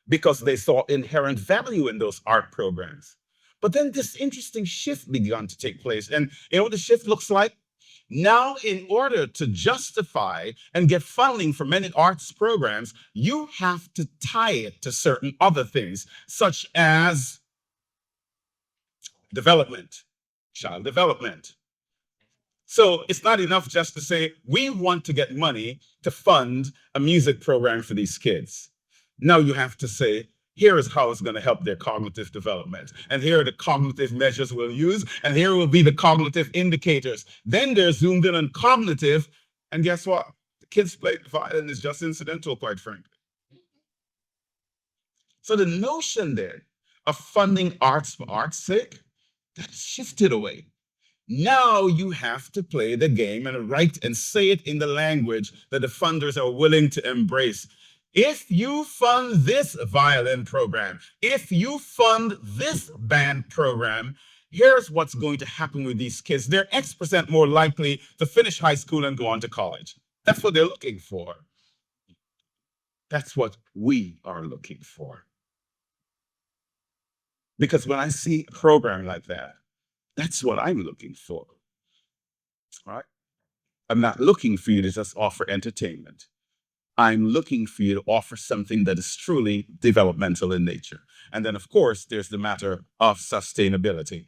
because they saw inherent value in those art programs. But then this interesting shift began to take place. And you know what the shift looks like? Now, in order to justify and get funding for many arts programs, you have to tie it to certain other things, such as development, child development. So it's not enough just to say, we want to get money to fund a music program for these kids. Now you have to say, here is how it's going to help their cognitive development. And here are the cognitive measures we'll use. And here will be the cognitive indicators. Then they're zoomed in on cognitive. And guess what? The kids play the violin is just incidental, quite frankly. So the notion there of funding arts for art's sake, that shifted away. Now you have to play the game and write and say it in the language that the funders are willing to embrace. If you fund this violin program, if you fund this band program, here's what's going to happen with these kids. They're X% more likely to finish high school and go on to college. That's what they're looking for. That's what we are looking for. Because when I see a program like that, that's what I'm looking for. All right? I'm not looking for you to just offer entertainment. I'm looking for you to offer something that is truly developmental in nature. And then, of course, there's the matter of sustainability.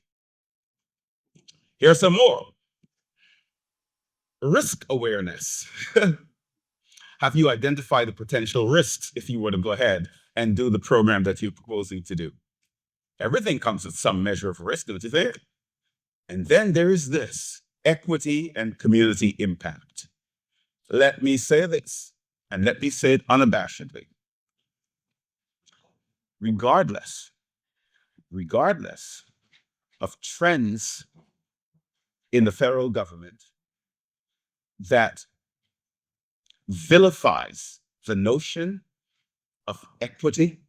Here's some more. Risk awareness. Have you identified the potential risks if you were to go ahead and do the program that you're proposing to do? Everything comes with some measure of risk, don't you think? And then there is this, equity and community impact. Let me say this, and let me say it unabashedly. Regardless of trends in the federal government that vilifies the notion of equity,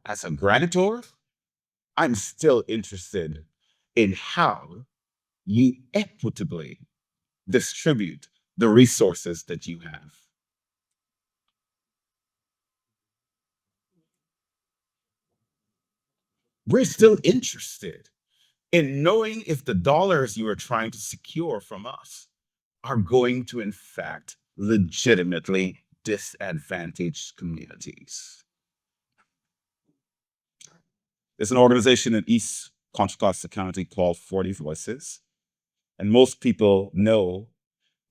as a grantor, I'm still interested in how you equitably distribute the resources that you have. We're still interested in knowing if the dollars you are trying to secure from us are going to, in fact, legitimately disadvantage communities. There's an organization in East Contra Costa County called 40 Voices. And most people know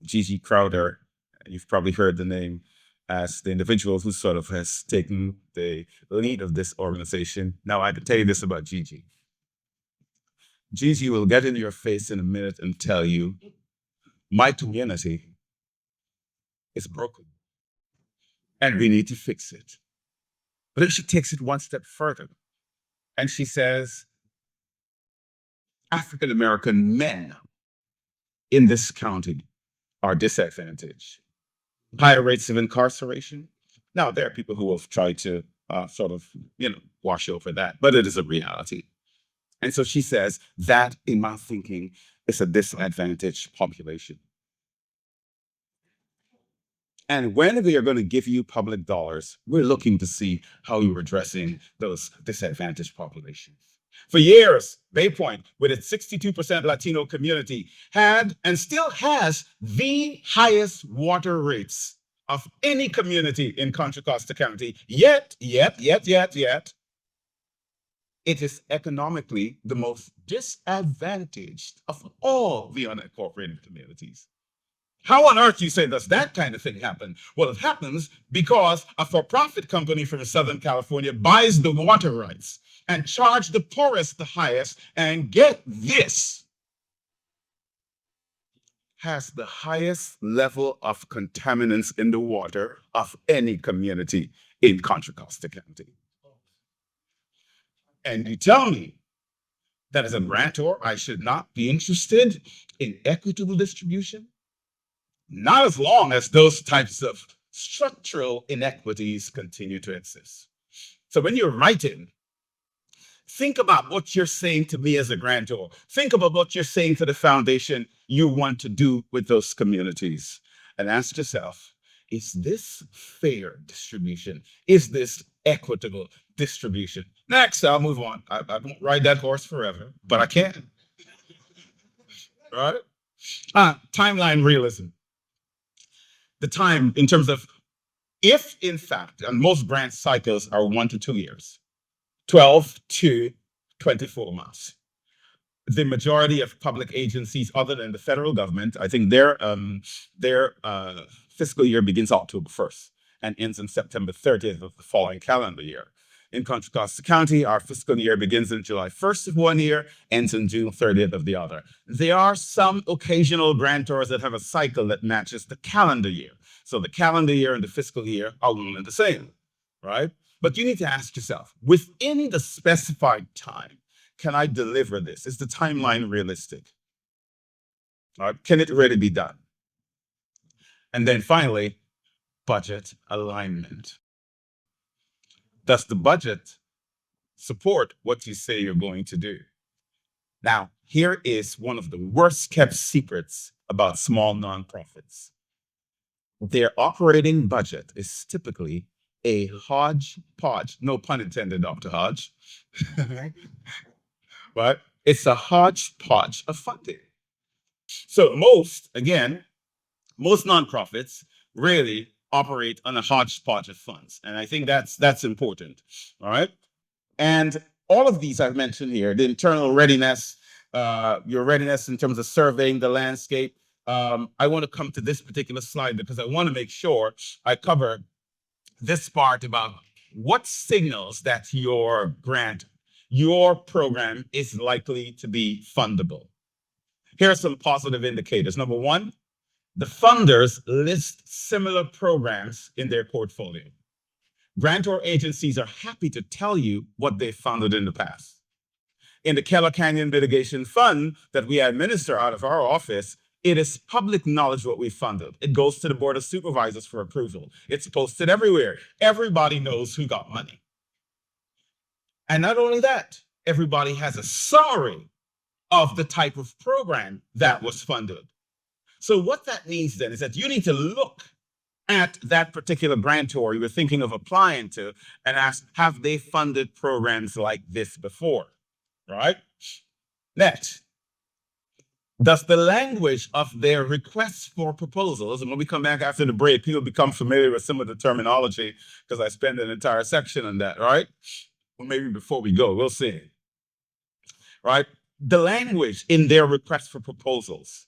Gigi Crowder. You've probably heard the name as the individual who sort of has taken the lead of this organization. Now, I can tell you this about Gigi. Gigi will get in your face in a minute and tell you, my community is broken and we need to fix it. But then she takes it one step further and she says, African American men in this county are disadvantaged. Higher rates of incarceration. Now, there are people who will try to wash over that, but it is a reality. And so she says that, in my thinking, is a disadvantaged population. And when we are going to give you public dollars, we're looking to see how you're addressing those disadvantaged populations. For years, Bay Point, with its 62% Latino community, had and still has the highest water rates of any community in Contra Costa County. Yet, it is economically the most disadvantaged of all the unincorporated communities. How on earth you say does that kind of thing happen? Well, it happens because a for-profit company from Southern California buys the water rights and charge the poorest the highest, and get this, has the highest level of contaminants in the water of any community in Contra Costa County. And you tell me that as a grantor, I should not be interested in equitable distribution? Not as long as those types of structural inequities continue to exist. So when you're writing, think about what you're saying to me as a grantor. Think about what you're saying to the foundation you want to do with those communities. And ask yourself, is this fair distribution? Is this equitable distribution? Next, I'll move on. I won't ride that horse forever, but I can. Right? Timeline realism. The time in terms of if, in fact, and most grant cycles are 1 to 2 years, 12 to 24 months. The majority of public agencies, other than the federal government, I think their fiscal year begins October 1st and ends on September 30th of the following calendar year. In Contra Costa County, our fiscal year begins on July 1st of one year, ends on June 30th of the other. There are some occasional grantors that have a cycle that matches the calendar year. So the calendar year and the fiscal year are one and the same, right? But you need to ask yourself, within the specified time, can I deliver this? Is the timeline realistic? Can it really be done? And then finally, budget alignment. Does the budget support what you say you're going to do? Now, here is one of the worst kept secrets about small nonprofits. Their operating budget is typically a hodgepodge, no pun intended, Dr. Hodge, but it's a hodgepodge of funding. So most nonprofits really operate on a hodgepodge of funds. And I think that's important, all right? And all of these I've mentioned here, the internal readiness, your readiness in terms of surveying the landscape. I want to come to this particular slide because I want to make sure I cover this part about what signals that your grant, your program is likely to be fundable. Here are some positive indicators. Number one, the funders list similar programs in their portfolio. Grantor agencies are happy to tell you what they funded in the past. In the Keller Canyon Mitigation Fund that we administer out of our office, it is public knowledge what we funded. It goes to the Board of Supervisors for approval. It's posted everywhere. Everybody knows who got money. And not only that, everybody has a summary of the type of program that was funded. So what that means then is that you need to look at that particular grantor you were thinking of applying to and ask, have they funded programs like this before, right? Next, does the language of their requests for proposals, and when we come back after the break, people become familiar with some of the terminology because I spend an entire section on that, right? Well, maybe before we go, we'll see, right? the language in their request for proposals,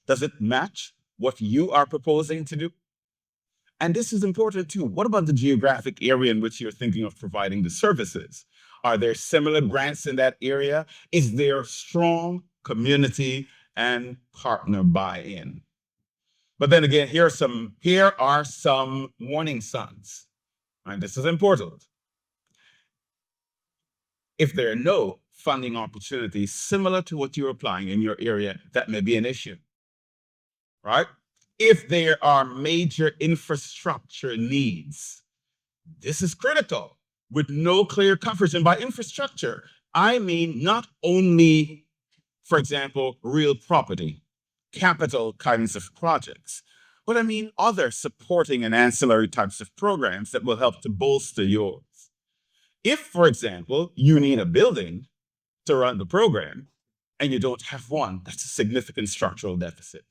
does it match what you are proposing to do? And this is important too. What about the geographic area in which you're thinking of providing the services? Are there similar grants in that area? Is there strong community and partner buy-in? But then again, here are some warning signs. And this is important. If there are no funding opportunities similar to what you're applying in your area, that may be an issue, right? If there are major infrastructure needs, this is critical, with no clear coverage. And by infrastructure, I mean not only, for example, real property, capital kinds of projects, but I mean other supporting and ancillary types of programs that will help to bolster yours. If, for example, you need a building to run the program and you don't have one, that's a significant structural deficit,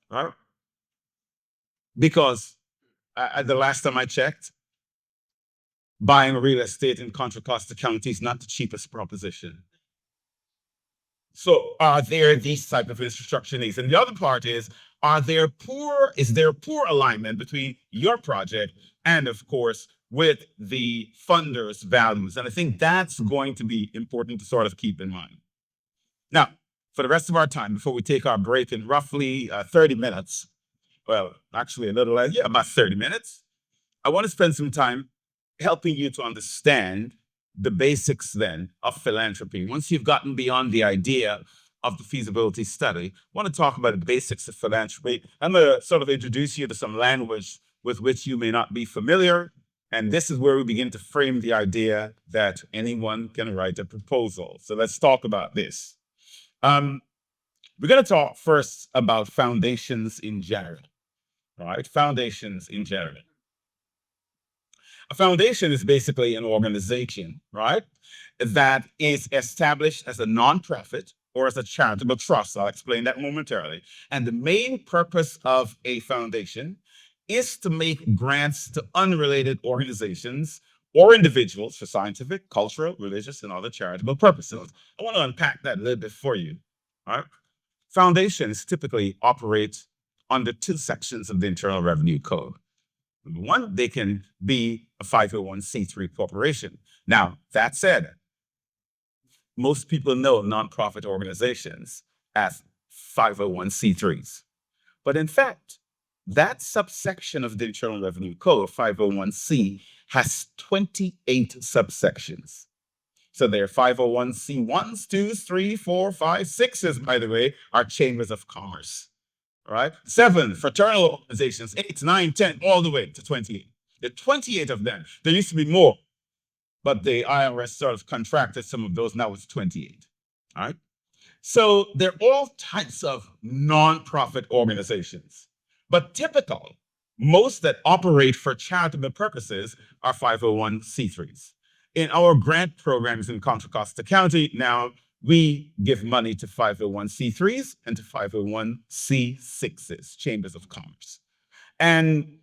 right? Because the last time I checked, buying real estate in Contra Costa County is not the cheapest proposition. So are there these type of infrastructure needs? And the other part is there poor alignment between your project and, of course, with the funder's values? And I think that's going to be important to sort of keep in mind. Now, for the rest of our time, before we take our break in roughly 30 minutes, well, actually a little less, yeah, about 30 minutes, I want to spend some time helping you to understand the basics then of philanthropy. Once you've gotten beyond the idea of the feasibility study, I want to talk about the basics of philanthropy. I'm going to sort of introduce you to some language with which you may not be familiar. And this is where we begin to frame the idea that anyone can write a proposal. So let's talk about this. We're going to talk first about foundations in general, right? Foundations in general. A foundation is basically an organization, right, that is established as a nonprofit or as a charitable trust. I'll explain that momentarily. And the main purpose of a foundation is to make grants to unrelated organizations or individuals for scientific, cultural, religious, and other charitable purposes. I want to unpack that a little bit for you. All right? Foundations typically operate under two sections of the Internal Revenue Code. Number one, they can be a 501c3 corporation. Now, that said, most people know nonprofit organizations as 501c3s. But in fact, that subsection of the Internal Revenue Code, 501c, has 28 subsections. So there are 501c1s, 2s, 3s, 4s, 5s, 6s, by the way, are chambers of commerce. Right? 7 fraternal organizations, 8, 9, 10, all the way to 28. There are 28 of them. There used to be more, but the IRS sort of contracted some of those. Now it's 28. All right? So there are all types of nonprofit organizations, but typical, most that operate for charitable purposes are 501c3s. In our grant programs in Contra Costa County, now we give money to 501c3s and to 501c6s, chambers of commerce. And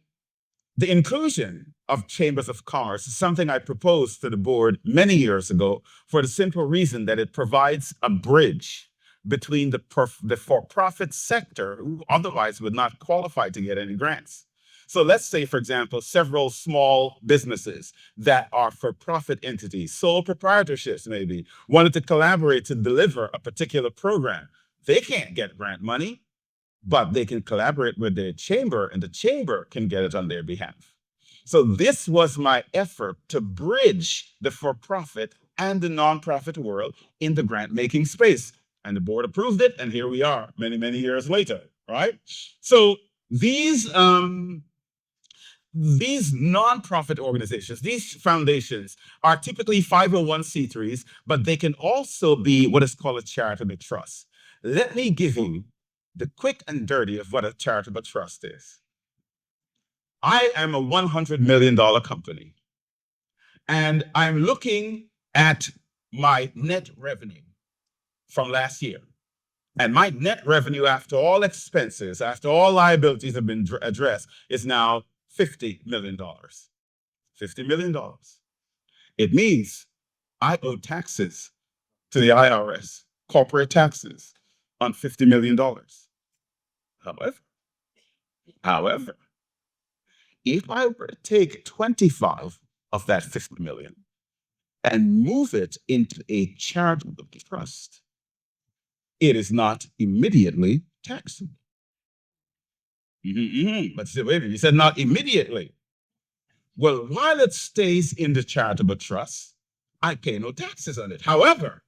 the inclusion of chambers of commerce is something I proposed to the board many years ago for the simple reason that it provides a bridge between the for-profit sector, who otherwise would not qualify to get any grants. So let's say, for example, several small businesses that are for-profit entities, sole proprietorships maybe, wanted to collaborate to deliver a particular program. They can't get grant money, but they can collaborate with their chamber, and the chamber can get it on their behalf. So this was my effort to bridge the for-profit and the nonprofit world in the grant-making space. And the board approved it, and here we are many, many years later, right? So these nonprofit organizations, these foundations are typically 501c3s, but they can also be what is called a charitable trust. Let me give you the quick and dirty of what a charitable trust is. I am a $100 million company, and I'm looking at my net revenue from last year. And my net revenue after all expenses, after all liabilities have been addressed, is now $50 million. $50 million. It means I owe taxes to the IRS corporate taxes on $50 million. However, if I were to take 25 of that 50 million and move it into a charitable trust, it is not immediately taxable. But wait a minute, you said not immediately. Well, while it stays in the charitable trust, I pay no taxes on it. However,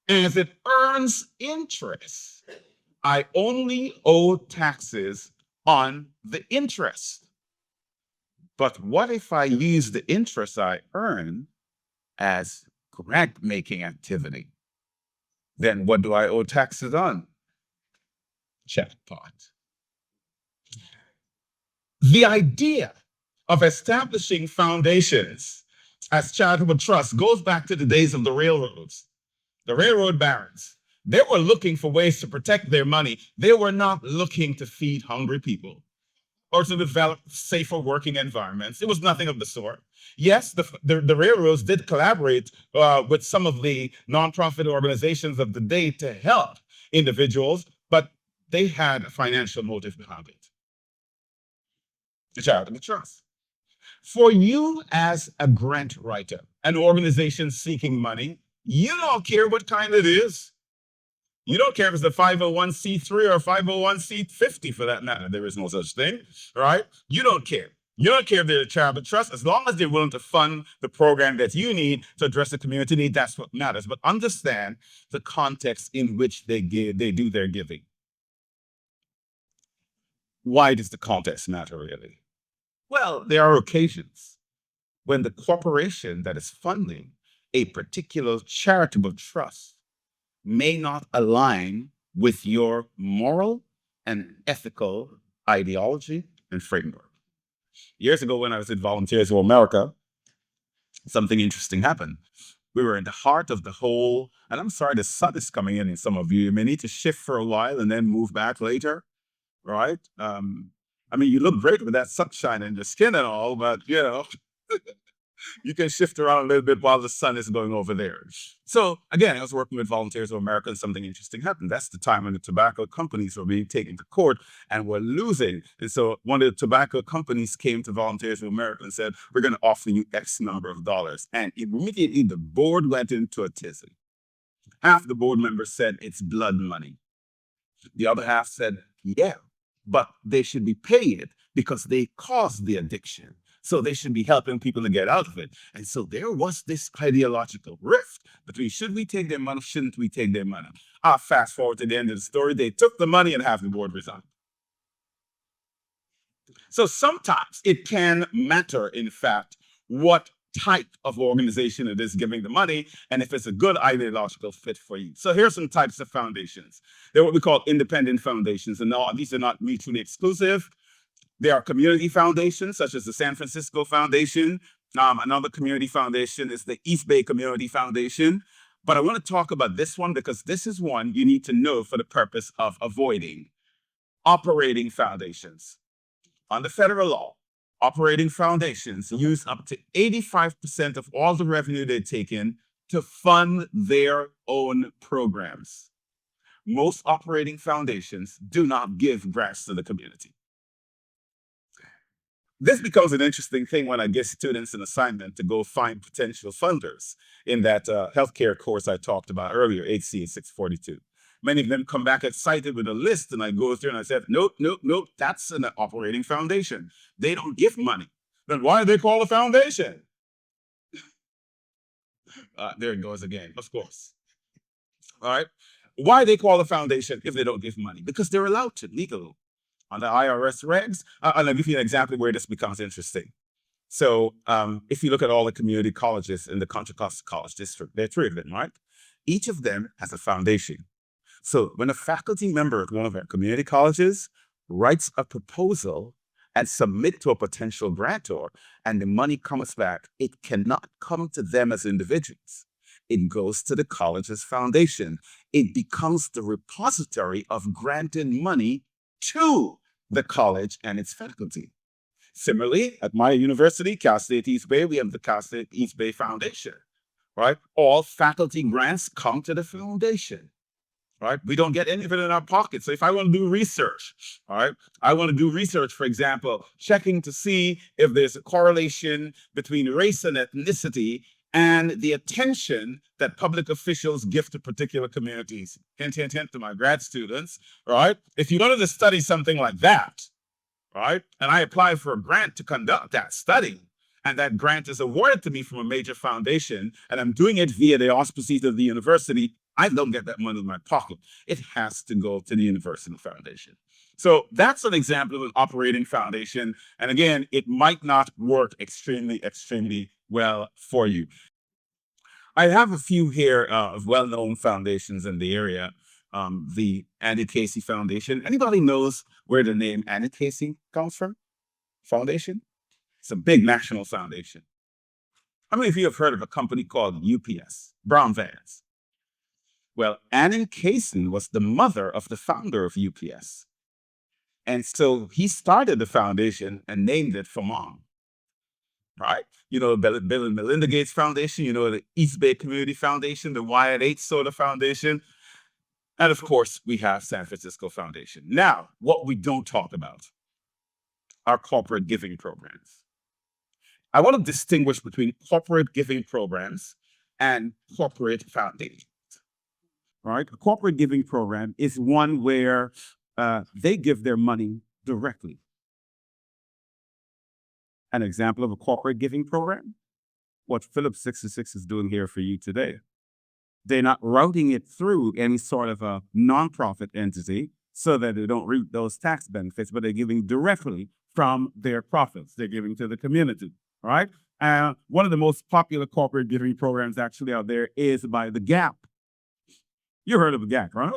as it earns interest, I only owe taxes on the interest. But what if I use the interest I earn as grant-making activity? Then what do I owe taxes on? Jackpot. The idea of establishing foundations as charitable trusts goes back to the days of the railroads. The railroad barons, they were looking for ways to protect their money. They were not looking to feed hungry people or to develop safer working environments. It was nothing of the sort. Yes, the railroads did collaborate with some of the nonprofit organizations of the day to help individuals, but they had a financial motive behind it. The charitable trust. For you as a grant writer, an organization seeking money, you don't care what kind it is. You don't care if it's a 501c3 or 501c50 for that matter. There is no such thing, right? You don't care. You don't care if they're a charitable trust. As long as they're willing to fund the program that you need to address the community need, that's what matters. But understand the context in which they do their giving. Why does the context matter, really? Well, there are occasions when the corporation that is funding a particular charitable trust may not align with your moral and ethical ideology and framework. Years ago, when I was at Volunteers for America, something interesting happened. We were in the heart of the whole, and I'm sorry, the sun is coming in some of you. You may need to shift for a while and then move back later, right? I mean, you look great with that sunshine in your skin and all, but you know, you can shift around a little bit while the sun is going over there. So again, I was working with Volunteers of America and something interesting happened. That's the time when the tobacco companies were being taken to court and were losing. And so one of the tobacco companies came to Volunteers of America and said, we're going to offer you X number of dollars. And immediately the board went into a tizzy. Half the board members said it's blood money. The other half said, yeah, but they should be paid because they caused the addiction. So they should be helping people to get out of it. And so there was this ideological rift between should we take their money, shouldn't we take their money? Fast forward to the end of the story, they took the money and half the board resigned. So sometimes it can matter, in fact, what type of organization it is giving the money and if it's a good ideological fit for you. So here's some types of foundations. They're what we call independent foundations. And now these are not mutually exclusive. There are community foundations, such as the San Francisco Foundation. Another community foundation is the East Bay Community Foundation. But I want to talk about this one because this is one you need to know for the purpose of avoiding operating foundations. Under federal law, operating foundations use up to 85% of all the revenue they take in to fund their own programs. Most operating foundations do not give grants to the community. This becomes an interesting thing when I give students an assignment to go find potential funders in that healthcare course I talked about earlier, HCA 642. Many of them come back excited with a list, and I go through and I said, nope, that's an operating foundation. They don't give money. Then why do they call a foundation? There it goes again, of course. All right. Why they call a foundation if they don't give money? Because they're allowed to legally. On the IRS regs, I'll give you exactly where this becomes interesting. So if you look at all the community colleges in the Contra Costa College District, there are 3 of them, right? Each of them has a foundation. So when a faculty member at one of our community colleges writes a proposal and submit to a potential grantor and the money comes back, it cannot come to them as individuals. It goes to the college's foundation. It becomes the repository of granted money to the college and its faculty. Similarly, at my university, Cal State East Bay, we have the Cal State East Bay Foundation. right? All faculty grants come to the foundation, right? We don't get any of it in our pocket. So if I want to do research, all right, I want to do research, for example, checking to see if there's a correlation between race and ethnicity and the attention that public officials give to particular communities. Hint, hint, hint to my grad students, right? If you're going to study something like that, right, and I apply for a grant to conduct that study, and that grant is awarded to me from a major foundation, and I'm doing it via the auspices of the university, I don't get that money in my pocket. It has to go to the university foundation. So that's an example of an operating foundation. And again, it might not work extremely, extremely well for you. I have a few here of well-known foundations in the area. The Andy Casey Foundation. Anybody knows where the name Andy Casey comes from? Foundation? It's a big national foundation. How many of you have heard of a company called UPS, Brown Vans? Well, Annie Casey was the mother of the founder of UPS. And so he started the foundation and named it for mom, right? You know, Bill and Melinda Gates Foundation, you know, the East Bay Community Foundation, the Wyatt H. Soda Foundation. And of course, we have San Francisco Foundation. Now, what we don't talk about are corporate giving programs. I want to distinguish between corporate giving programs and corporate foundations. Right? A corporate giving program is one where they give their money directly. An example of a corporate giving program, what Phillips 66 is doing here for you today. They're not routing it through any sort of a nonprofit entity so that they don't reap those tax benefits, but they're giving directly from their profits. They're giving to the community, right? One of the most popular corporate giving programs actually out there is by the Gap. You heard of the Gap, right?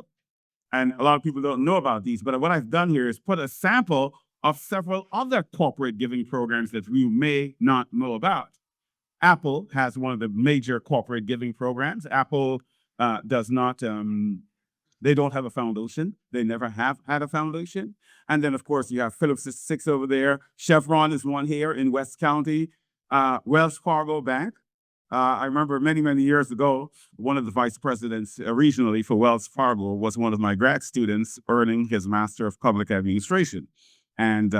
And a lot of people don't know about these, but what I've done here is put a sample of several other corporate giving programs that we may not know about. Apple has one of the major corporate giving programs. Apple does not, they don't have a foundation. They never have had a foundation. And then, of course, you have Phillips 66 over there. Chevron is one here in West County. Wells Fargo Bank. I remember many, many years ago, one of the vice presidents regionally for Wells Fargo was one of my grad students earning his Master of Public Administration. And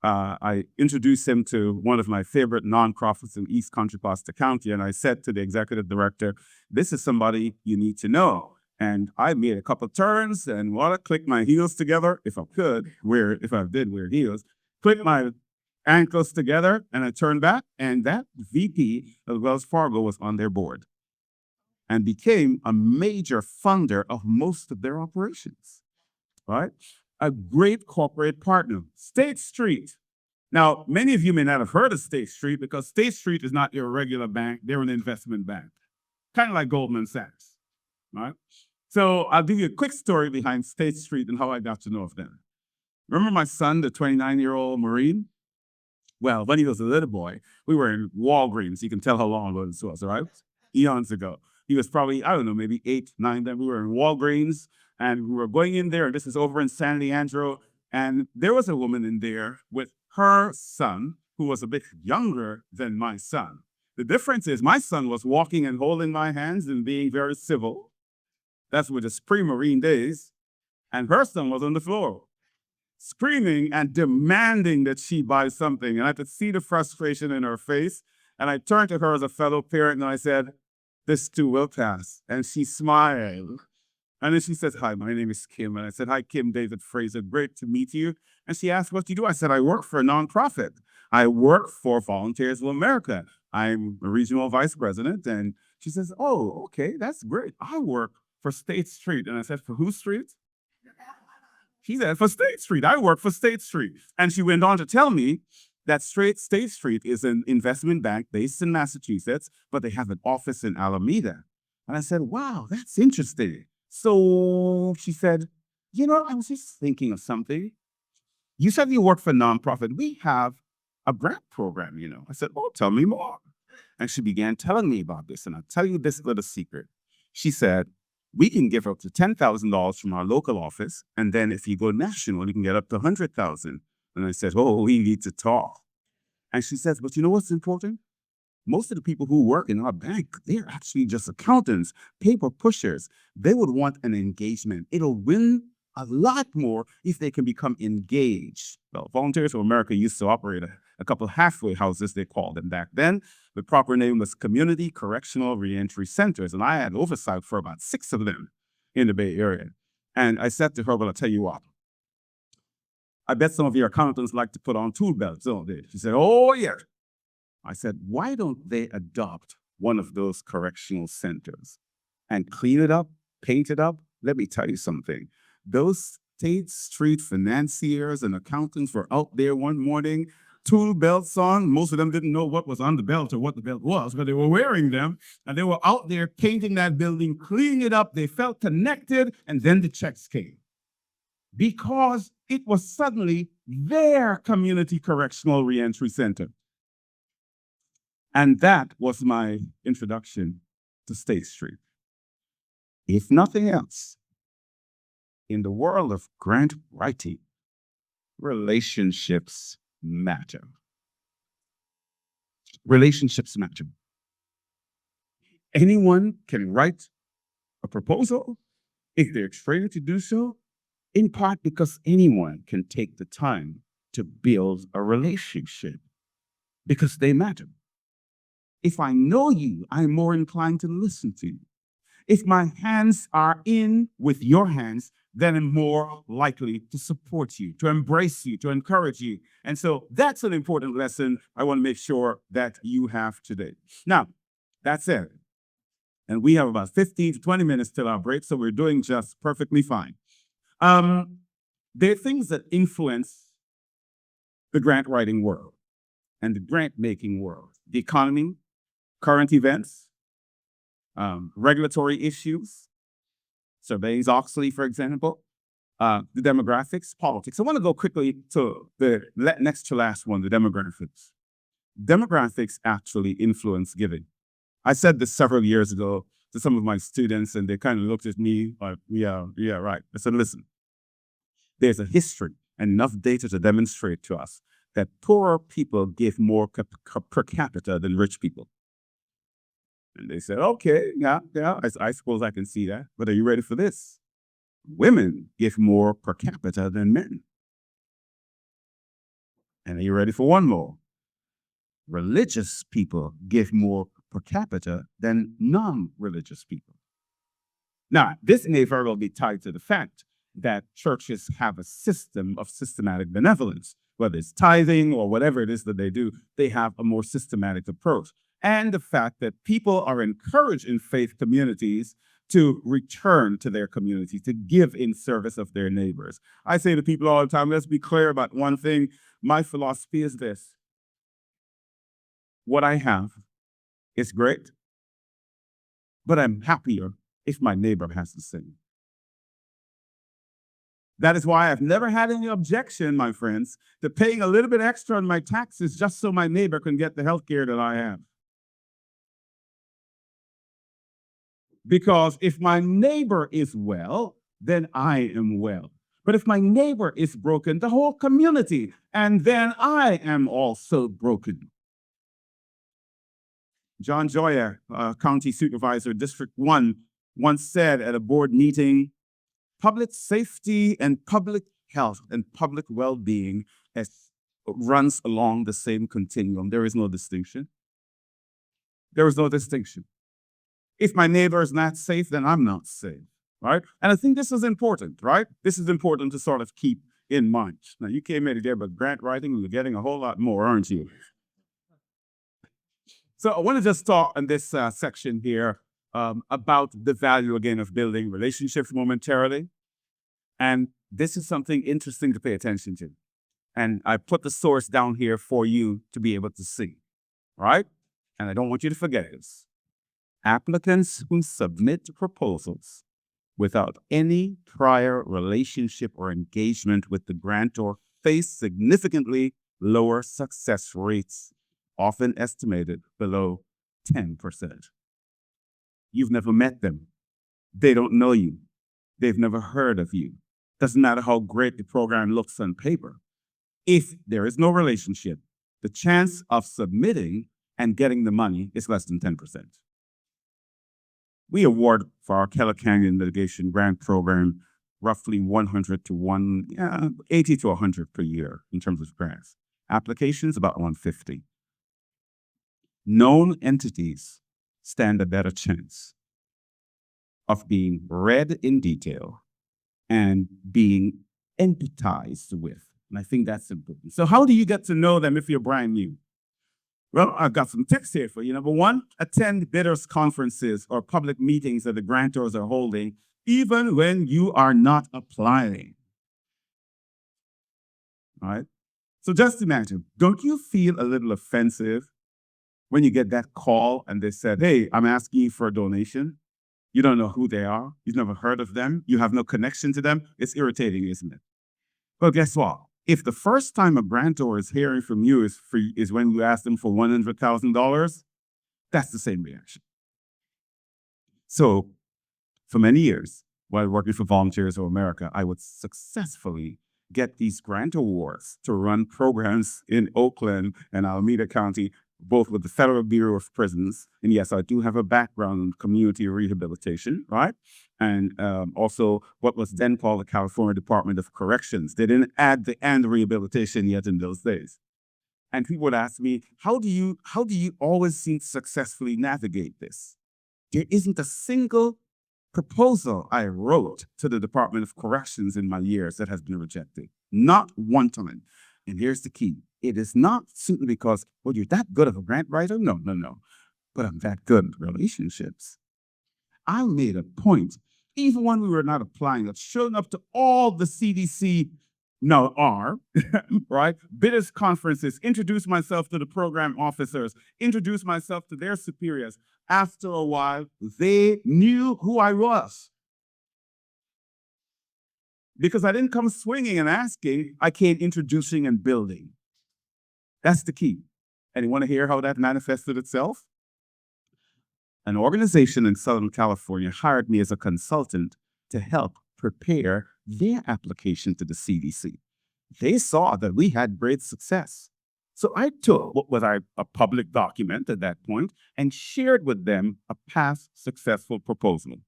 I introduced him to one of my favorite nonprofits in East Contra Costa County. And I said to the executive director, this is somebody you need to know. And I made a couple turns and want to click my heels together, if I could, if I did wear heels, click my ankles together, and I turned back, and that VP of Wells Fargo was on their board and became a major funder of most of their operations, right? A great corporate partner, State Street. Now, many of you may not have heard of State Street because State Street is not your regular bank. They're an investment bank, kind of like Goldman Sachs, right? So I'll give you a quick story behind State Street and how I got to know of them. Remember my son, the 29-year-old Marine? Well, when he was a little boy, we were in Walgreens. You can tell how long ago this was, right? Eons ago. He was probably, I don't know, maybe 8, 9, then we were in Walgreens, and we were going in there, and this is over in San Leandro, and there was a woman in there with her son, who was a bit younger than my son. The difference is my son was walking and holding my hands and being very civil. That's with his pre-Marine days. And her son was on the floor, screaming and demanding that she buy something. And I could see the frustration in her face. And I turned to her as a fellow parent and I said, this too will pass. And she smiled. And then she says, hi, my name is Kim. And I said, hi, Kim, David Fraser, great to meet you. And she asked, what do you do? I said, I work for a nonprofit. I work for Volunteers of America. I'm a regional vice president. And she says, oh, okay, that's great. I work for State Street. And I said, for whose street? She said, for State Street. I work for State Street. And she went on to tell me that State Street is an investment bank based in Massachusetts, but they have an office in Alameda. And I said, wow, that's interesting. So she said, you know, I was just thinking of something. You said you work for a nonprofit. We have a grant program, you know. I said, oh, tell me more. And she began telling me about this. And I'll tell you this little secret. She said, we can give up to $10,000 from our local office. And then if you go national, you can get up to $100,000. And I said, oh, we need to talk. And she says, but you know what's important? most of the people who work in our bank, they're actually just accountants, paper pushers. They would want an engagement. It'll win a lot more if they can become engaged. Well, Volunteers for America used to operate a couple halfway houses, they called them back then. The proper name was Community Correctional Reentry Centers, and I had oversight for about 6 of them in the Bay Area. And I said to her, well, I'll tell you what, I bet some of your accountants like to put on tool belts, don't they? She said, oh, yeah. I said, why don't they adopt one of those correctional centers and clean it up, paint it up? Let me tell you something. Those State Street financiers and accountants were out there one morning, tool belts on. Most of them didn't know what was on the belt or what the belt was, but they were wearing them. And they were out there painting that building, cleaning it up. They felt connected, and then the checks came. Because it was suddenly their community correctional reentry center. And that was my introduction to State Street. If nothing else, in the world of grant writing, relationships matter. Relationships matter. Anyone can write a proposal if they're trained to do so, in part because anyone can take the time to build a relationship because they matter. If I know you, I'm more inclined to listen to you. If my hands are in with your hands, then I'm more likely to support you, to embrace you, to encourage you. And so that's an important lesson I want to make sure that you have today. Now, that's it. And we have about 15 to 20 minutes till our break, so we're doing just perfectly fine. There are things that influence the grant writing world and the grant making world. The economy, current events, regulatory issues, Sarbanes-Oxley, for example, the demographics, politics. I want to go quickly to the next to last one, the demographics. Demographics actually influence giving. I said this several years ago to some of my students, and they kind of looked at me like, yeah, right. I said, listen, there's a history and enough data to demonstrate to us that poorer people give more per capita than rich people. And they said, okay, yeah, I suppose I can see that. But are you ready for this? Women give more per capita than men. And are you ready for one more? Religious people give more per capita than non-religious people. Now, this may very well be tied to the fact that churches have a system of systematic benevolence. Whether it's tithing or whatever it is that they do, they have a more systematic approach. And the fact that people are encouraged in faith communities to return to their community, to give in service of their neighbors. I say to people all the time, let's be clear about one thing. My philosophy is this. What I have is great, but I'm happier if my neighbor has the same. That is why I've never had any objection, my friends, to paying a little bit extra on my taxes just so my neighbor can get the health care that I have. Because if my neighbor is well, then I am well. But if my neighbor is broken, the whole community, and then I am also broken. John Joyer, County Supervisor, District 1, once said at a board meeting, public safety and public health and public well-being runs along the same continuum. There is no distinction. There is no distinction. If my neighbor is not safe, then I'm not safe, right? And I think this is important, right? This is important to sort of keep in mind. Now, you came in here, but grant writing, you're getting a whole lot more, aren't you? So I want to just talk in this section here about the value, again, of building relationships momentarily. And this is something interesting to pay attention to. And I put the source down here for you to be able to see, right? And I don't want you to forget this. Applicants who submit proposals without any prior relationship or engagement with the grantor face significantly lower success rates, often estimated below 10%. You've never met them. They don't know you. They've never heard of you. Doesn't matter how great the program looks on paper. If there is no relationship, the chance of submitting and getting the money is less than 10%. We award for our Keller Canyon Litigation Grant Program roughly 80 to 100 per year in terms of grants. Applications, about 150. Known entities stand a better chance of being read in detail and being empathized with. And I think that's important. So how do you get to know them if you're brand new? Well, I've got some tips here for you. Number one, attend bidders conferences or public meetings that the grantors are holding, even when you are not applying. All right? So just imagine, don't you feel a little offensive when you get that call and they said, hey, I'm asking you for a donation? You don't know who they are. You've never heard of them. You have no connection to them. It's irritating, isn't it? But guess what? If the first time a grantor is hearing from you is when you ask them for $100,000, that's the same reaction. So for many years, while working for Volunteers of America, I would successfully get these grant awards to run programs in Oakland and Alameda County, both with the Federal Bureau of Prisons. And yes, I do have a background in community rehabilitation, right? And also what was then called the California Department of Corrections. They didn't add the "and" rehabilitation yet in those days. And people would ask me, how do you always seem to successfully navigate this? There isn't a single proposal I wrote to the Department of Corrections in my years that has been rejected. Not one time. And here's the key. It is not simply because, well, you're that good of a grant writer. No. But I'm that good at relationships. I made a point, even when we were not applying, of showing up to all the CDC now are, right? Bidders conferences, introduce myself to the program officers, introduce myself to their superiors. After a while, they knew who I was. Because I didn't come swinging and asking, I came introducing and building. That's the key. And you want to hear how that manifested itself? An organization in Southern California hired me as a consultant to help prepare their application to the CDC. They saw that we had great success. So I took what was a public document at that point and shared with them a past successful proposal.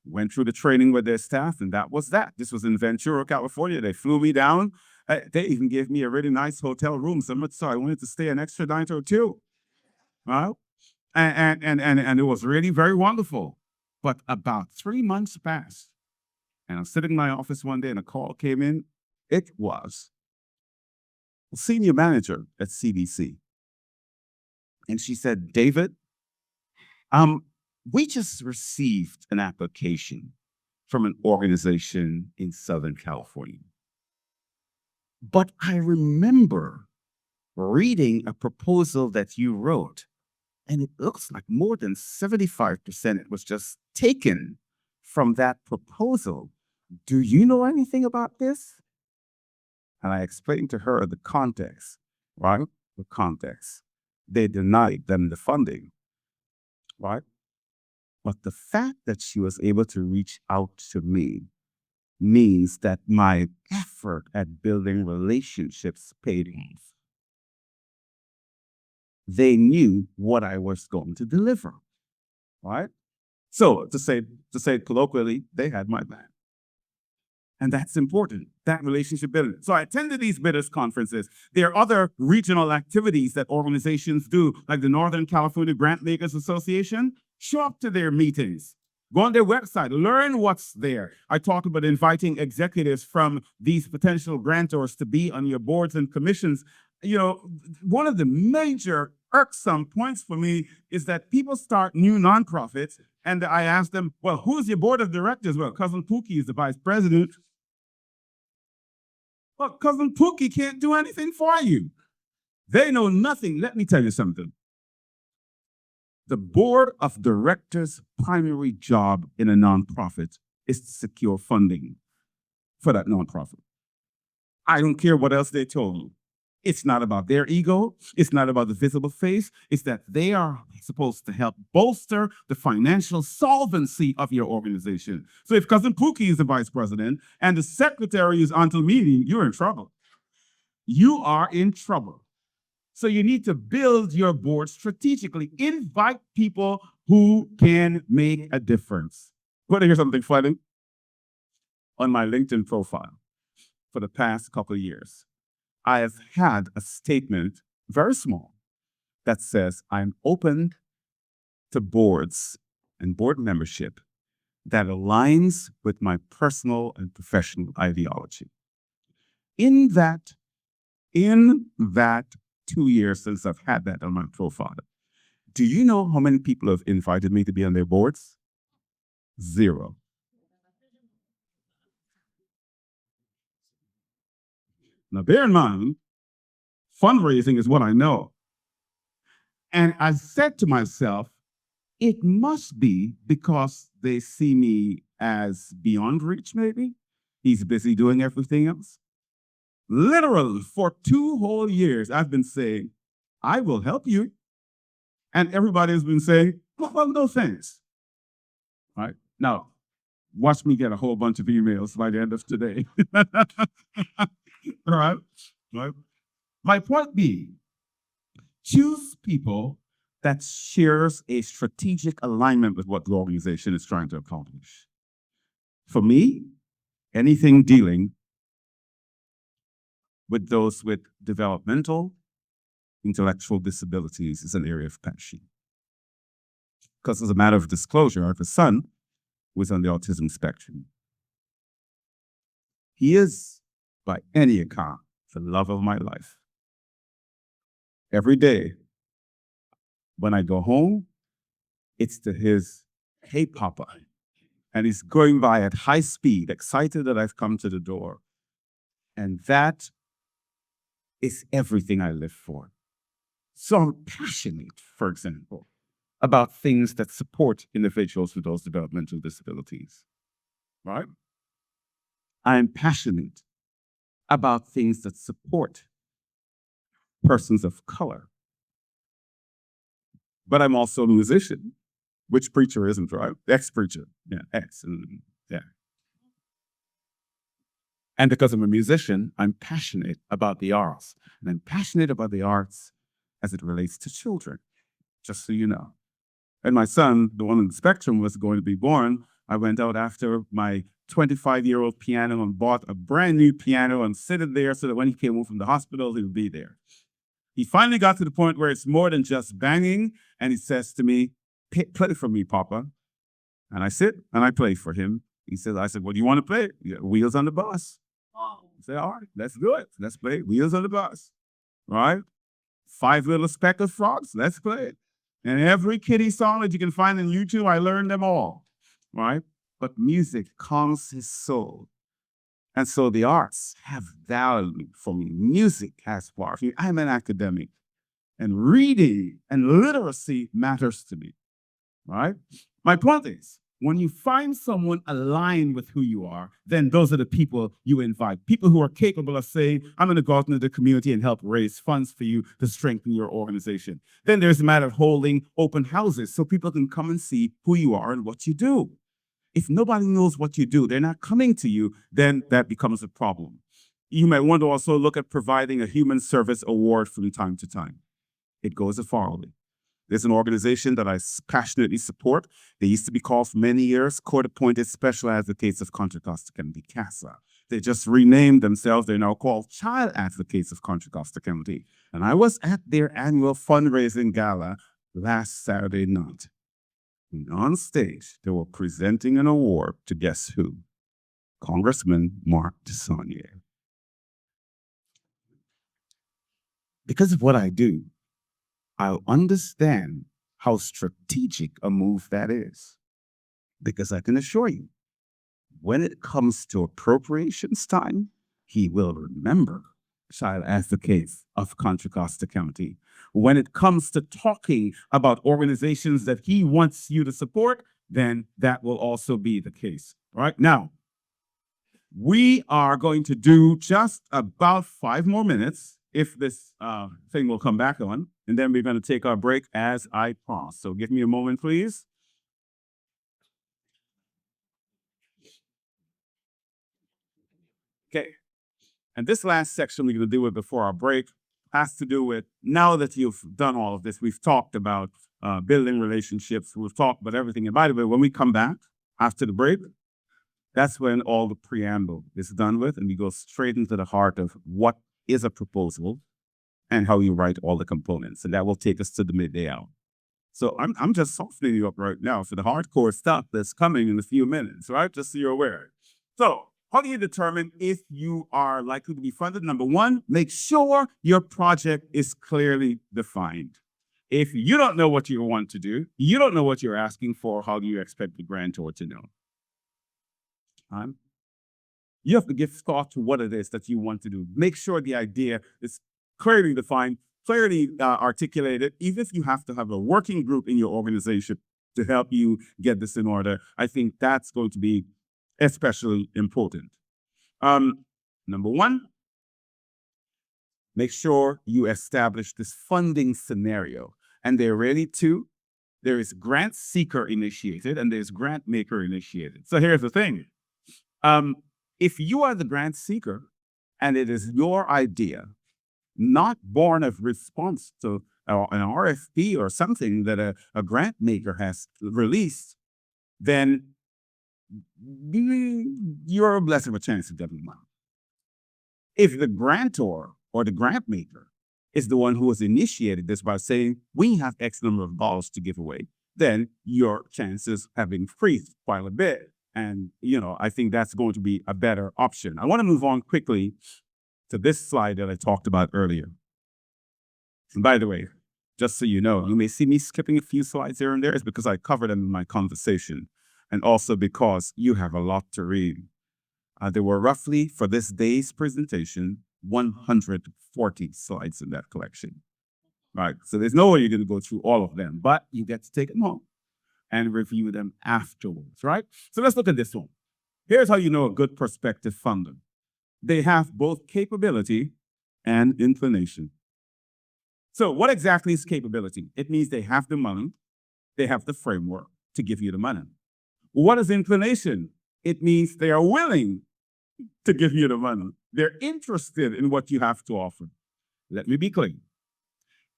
Went through the training with their staff, and that was that. This was in Ventura, California. They flew me down. They even gave me a really nice hotel room, so much so I wanted to stay an extra night or two. Right? And it was really very wonderful. But about 3 months passed, and I was sitting in my office one day, and a call came in. It was a senior manager at CDC. And she said, David, we just received an application from an organization in Southern California. But I remember reading a proposal that you wrote, and it looks like more than 75% was just taken from that proposal. Do you know anything about this? And I explained to her the context, right? The context. They denied them the funding, right? But the fact that she was able to reach out to me means that my effort at building relationships paid off. They knew what I was going to deliver, right? So to say it colloquially, they had my back. And that's important, that relationship building. So I attended these bidders conferences. There are other regional activities that organizations do, like the Northern California Grant Makers Association. Show up to their meetings. Go on their website, learn what's there. I talk about inviting executives from these potential grantors to be on your boards and commissions. You know, one of the major irksome points for me is that people start new nonprofits, and I ask them, well, who's your board of directors? Well, Cousin Pookie is the vice president. Well, Cousin Pookie can't do anything for you. They know nothing. Let me tell you something. The board of directors' primary job in a nonprofit is to secure funding for that nonprofit. I don't care what else they told you. It's not about their ego. It's not about the visible face. It's that they are supposed to help bolster the financial solvency of your organization. So if Cousin Pookie is the vice president and the secretary is until meeting, you're in trouble. You are in trouble. So you need to build your board strategically. Invite people who can make a difference. Want to hear something funny? On my LinkedIn profile for the past couple of years, I have had a statement, very small, that says I'm open to boards and board membership that aligns with my personal and professional ideology. In that 2 years since I've had that on my profile, do you know how many people have invited me to be on their boards? 0. Now, bear in mind, fundraising is what I know. And I said to myself, it must be because they see me as beyond reach, maybe. He's busy doing everything else. Literally, for 2 whole years, I've been saying, I will help you. And everybody has been saying, well, no thanks. All right. Now, watch me get a whole bunch of emails by the end of today. All right. Right. My point being, choose people that shares a strategic alignment with what the organization is trying to accomplish. For me, anything dealing with those with developmental, intellectual disabilities is an area of passion. Because as a matter of disclosure, I have a son who is on the autism spectrum. He is, by any account, the love of my life. Every day, when I go home, it's to his, hey, Papa. And he's going by at high speed, excited that I've come to the door. And that is everything I live for. So I'm passionate, for example, about things that support individuals with those developmental disabilities, right? I'm passionate about things that support persons of color. But I'm also a musician. Which preacher isn't, right? Ex-preacher. Yeah, ex. Yeah. And because I'm a musician, I'm passionate about the arts. And I'm passionate about the arts as it relates to children, just so you know. And my son, the one on the spectrum, was going to be born. I went out after my 25-year-old piano and bought a brand new piano and set it there so that when he came home from the hospital, he would be there. He finally got to the point where it's more than just banging, and he says to me, play for me, Papa. And I sit and I play for him. I said, what do you want to play? Yeah, Wheels on the Bus. I said, all right, let's do it. Let's play Wheels on the Bus. All right? 5 Little Speckled Frogs, let's play it. And every kiddie song that you can find on YouTube, I learned them all. Right? But music calms his soul. And so the arts have value for me. Music has power for me. I'm an academic. And reading and literacy matters to me. Right? My point is, when you find someone aligned with who you are, then those are the people you invite. People who are capable of saying, I'm going to go out into the community and help raise funds for you to strengthen your organization. Then there's a matter of holding open houses so people can come and see who you are and what you do. If nobody knows what you do, they're not coming to you, then that becomes a problem. You might want to also look at providing a human service award from time to time. It goes a far way. There's an organization that I passionately support. They used to be called for many years Court-Appointed Special Advocates of Contra Costa County, CASA. They just renamed themselves. They're now called Child Advocates of Contra Costa County. And I was at their annual fundraising gala last Saturday night. And on stage, they were presenting an award to guess who? Congressman Mark DeSaulnier. Because of what I do, I'll understand how strategic a move that is. Because I can assure you, when it comes to appropriations time, he will remember Child Advocates of Contra Costa County. When it comes to talking about organizations that he wants you to support, then that will also be the case. All right, now, we are going to do just about 5 more minutes if this thing will come back on, and then we're going to take our break as I pause. So give me a moment, please. Okay, and this last section we're going to do it before our break. has to do with now that you've done all of this, we've talked about building relationships, we've talked about everything. And by the way, when we come back after the break, that's when all the preamble is done with, and we go straight into the heart of what is a proposal and how you write all the components. And that will take us to the midday hour. So I'm just softening you up right now for the hardcore stuff that's coming in a few minutes, right? Just so you're aware. So how do you determine if you are likely to be funded? Number one, make sure your project is clearly defined. If you don't know what you want to do, you don't know what you're asking for, how do you expect the grantor to know? You have to give thought to what it is that you want to do. Make sure the idea is clearly defined, clearly articulated. Even if you have to have a working group in your organization to help you get this in order, I think that's going to be especially important. Number one, make sure you establish this funding scenario. And there are really two. There is grant seeker initiated and there's grant maker initiated. So here's the thing. If you are the grant seeker and it is your idea, not born of response to an RFP or something that a grant maker has released, then you're less of a chance of getting money. If the grantor or the grant maker is the one who has initiated this by saying, we have X number of dollars to give away, then your chances have increased quite a bit. And, I think that's going to be a better option. I want to move on quickly to this slide that I talked about earlier. And by the way, just so you know, you may see me skipping a few slides here and there. It's because I covered them in my conversation. And also because you have a lot to read. There were roughly, for this day's presentation, 140 slides in that collection. Right? So there's no way you're going to go through all of them, but you get to take them home and review them afterwards, right? So let's look at this one. Here's how you know a good prospective funder. They have both capability and inclination. So what exactly is capability? It means they have the money, they have the framework to give you the money. What is inclination? It means they are willing to give you the money. They're interested in what you have to offer. Let me be clear.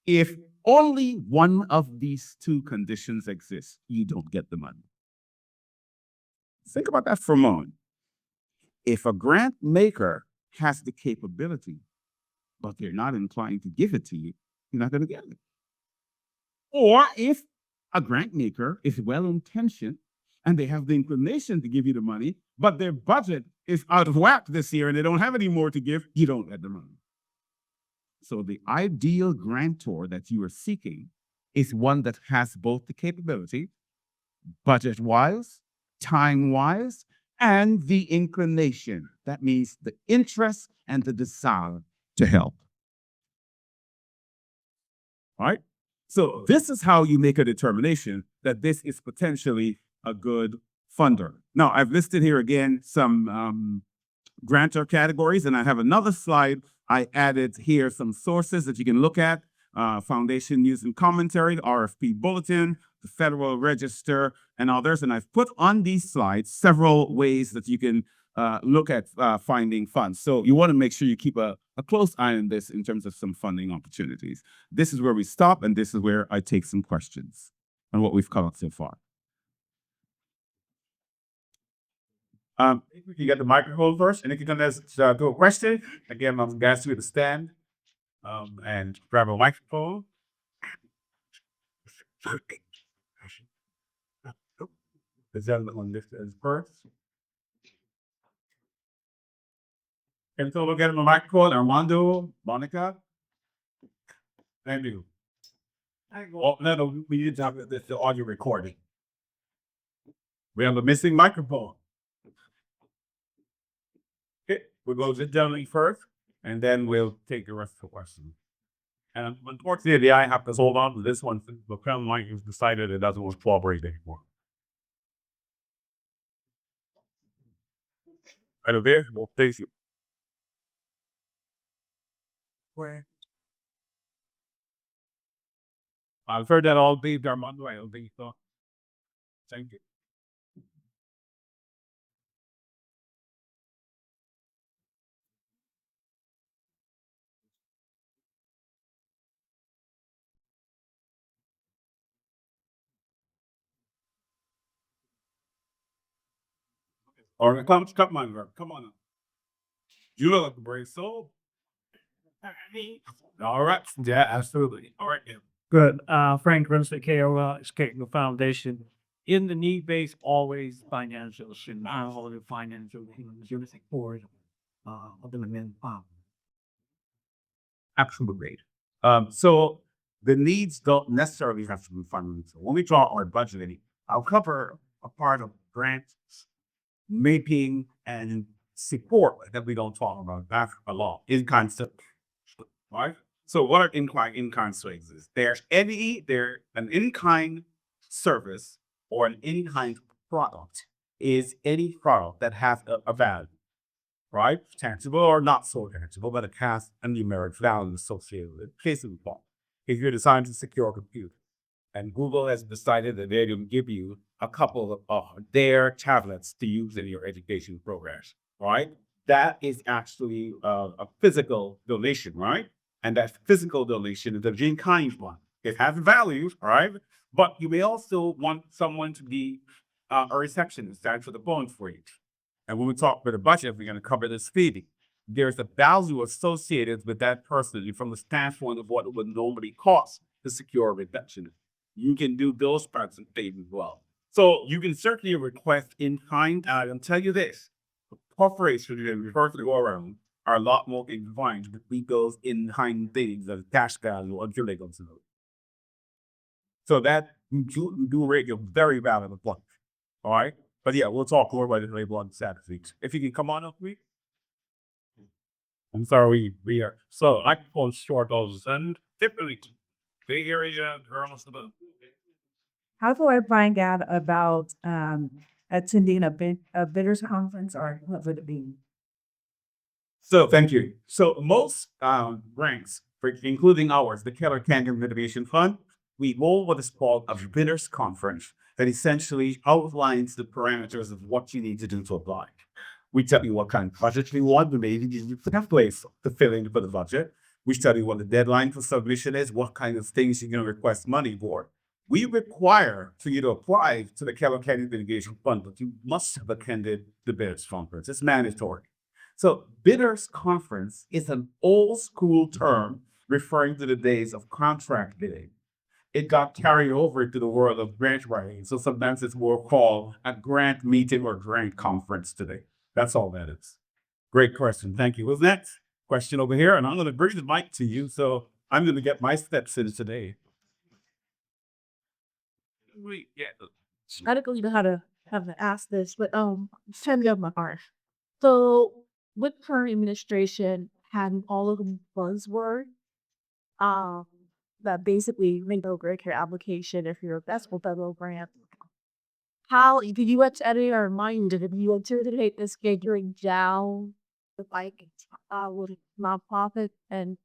If only one of these two conditions exists, you don't get the money. Think about that for a moment. If a grant maker has the capability, but they're not inclined to give it to you, you're not going to get it. Or if a grant maker is well-intentioned and they have the inclination to give you the money, but their budget is out of whack this year and they don't have any more to give, you don't get the money. So the ideal grantor that you are seeking is one that has both the capability, budget-wise, time-wise, and the inclination. That means the interest and the desire to help. All right? So this is how you make a determination that this is potentially a good funder. Now, I've listed here again some grantor categories, and I have another slide. I added here some sources that you can look at. Foundation News and Commentary, the RFP Bulletin, the Federal Register, and others. And I've put on these slides several ways that you can look at finding funds. So you want to make sure you keep a close eye on this in terms of some funding opportunities. This is where we stop, and this is where I take some questions on what we've covered so far. You get the microphone first, and if you're going to do a question, again, I'm going to ask you to stand and grab a microphone. The gentleman this is first. And so we'll get him a microphone. Armando, Monica. Thank you. Oh, no, we need to have the audio recording. We have a missing microphone. Okay, we'll go to the gentleman first, and then we'll take the rest of the questions. And unfortunately, I have to hold on to this one. The film mic has decided it doesn't want to cooperate anymore. Right over there, we'll face you. Where? I've heard that all day, Armando. I don't think so. Thank you. Or come on, girl. Come on. You look like a brave soul. All right. Yeah, absolutely. All right. Yeah. Good. Frank Grimsley, KOL, Educational Foundation. In the need-based, always financial, should not all the financial things, you're support, other than, Absolutely. So the needs don't necessarily have to be fundamental. When we talk about budgeting, I'll cover a part of grants, mapping, and support that we don't talk about that a lot in concept. Right? So what are in-kind services? There's an in-kind service or an in-kind product is any product that has a value, right? Tangible or not so tangible, but it has a numeric value associated with it. Case in point, if you're designing to secure a computer, and Google has decided that they're going to give you a couple of their tablets to use in your education programs, right? That is actually a physical donation, right? And that physical donation is a in-kind one. It has value, right? But you may also want someone to be a receptionist, to answer the phone for you. And when we talk about the budget, we're going to cover this feeding. There's a value associated with that person from the standpoint of what it would normally cost to secure a receptionist. You can do those parts of things as well. So you can certainly request in kind. And I can tell you this, corporations that we first go around are a lot more inclined to treat those in kind things as cash value until they go to those. So that you do rate your very valuable point. All right. But yeah, we'll talk more about it later on Saturday. If you can come on up, please. I'm sorry, we are. So I can short those and typically Bay Area girls about. How do I find out about attending a bidders conference, or what would it be? So thank you. So most grants, including ours, the Keller Canyon Mitigation Fund, we hold what is called a bidders conference that essentially outlines the parameters of what you need to do to apply. We tell you what kind of budget we want, we maybe you have place to fill in for the budget. We tell you what the deadline for submission is, what kind of things you're going to request money for. We require for you to apply to the Keller Canyon Mitigation Fund, but you must have attended the bidders conference. It's mandatory. So bidders conference is an old school term referring to the days of contract bidding. It got carried over to the world of grant writing. So sometimes it's more called a grant meeting or grant conference today. That's all that is. Great question. Thank you. What's next? Question over here. And I'm going to bring the mic to you. So I'm going to get my steps in today. I don't know how to ask this, but it's time to get my heart. So with current administration having all of the buzzword, that basically make a great care application if you're a successful federal grant. How did you any or remind if you anticipate this figuring down with with nonprofit and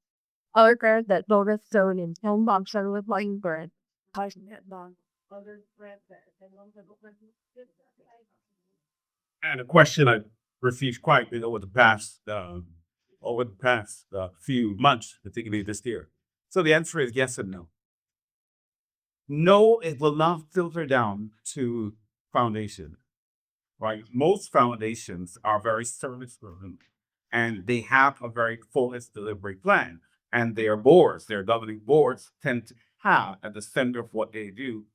other grants that don't necessarily in home box center with like grant? And a question I received quite a bit over the past few months, particularly this year. So the answer is yes and no. No, it will not filter down to foundation, right? Most foundations are very service driven and they have a very focused delivery plan. And their boards, their governing boards tend to have at the center of what they do,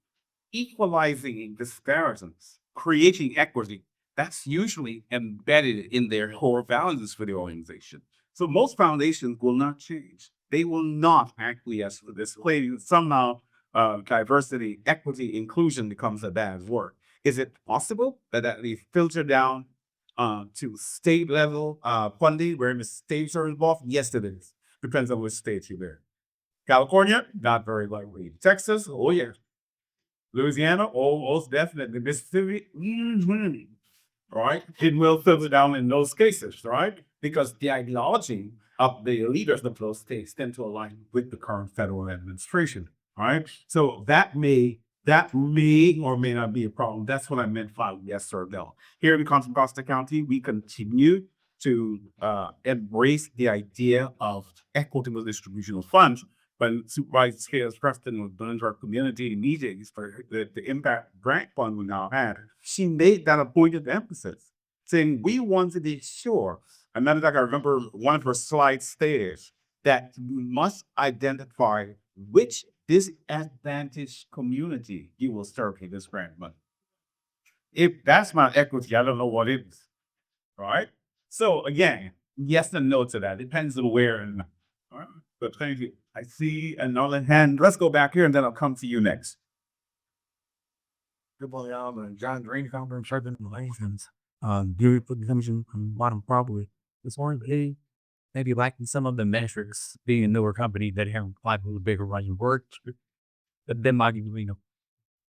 equalizing disparities, creating equity. That's usually embedded in their core values for the organization. So most foundations will not change. They will not acquiesce for this claim somehow diversity, equity, inclusion becomes a bad word. Is it possible that we filter down to state level funding where the states are involved? Yes, it is. Depends on which state you're in. California, not very likely. Texas, oh yeah. Louisiana, oh, most definitely. Mississippi, right? It will filter down in those cases, right? Because the ideology of the leaders of those states tend to align with the current federal administration, right? So that may or may not be a problem. That's what I meant by yes or no. Here in Contra Costa County, we continue to embrace the idea of equitable distribution of funds. When Supervisor Scales-Preston was going to our community meetings for the Impact Grant Fund we now had, she made that a point of emphasis. saying we want to be sure. As a matter of fact, I remember one of her slides stated that you must identify which disadvantaged community you will serve in this grant money. If that's not equity, I don't know what is. All right. So again, yes and no to that. Depends on where and all right. But thank you. I see another hand. Let's go back here and then I'll come to you next. Good morning, I'm John Green, founder of Sharpen Relations. You put the commission on bottom probably this morning, they maybe lacking some of the metrics being a newer company that haven't applied with a bigger running work. But then might be,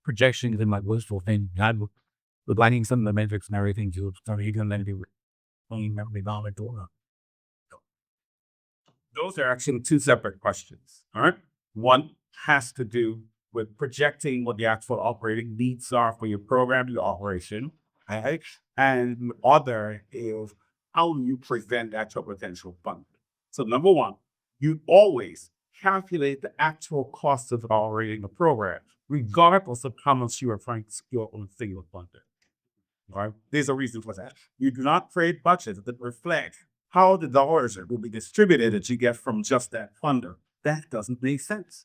projections in my wishful thing. God with lighting some of the metrics and everything to so you can then be knowledge. Those are actually two separate questions. All right. One has to do with projecting what the actual operating needs are for your program, your operation. Right? And other is how you present actual potential funding. So number one, you always calculate the actual cost of operating the program, regardless of how much you are trying to secure on a single funder. All right. There's a reason for that. You do not create budgets that reflect how the dollars will be distributed that you get from just that funder. That doesn't make sense,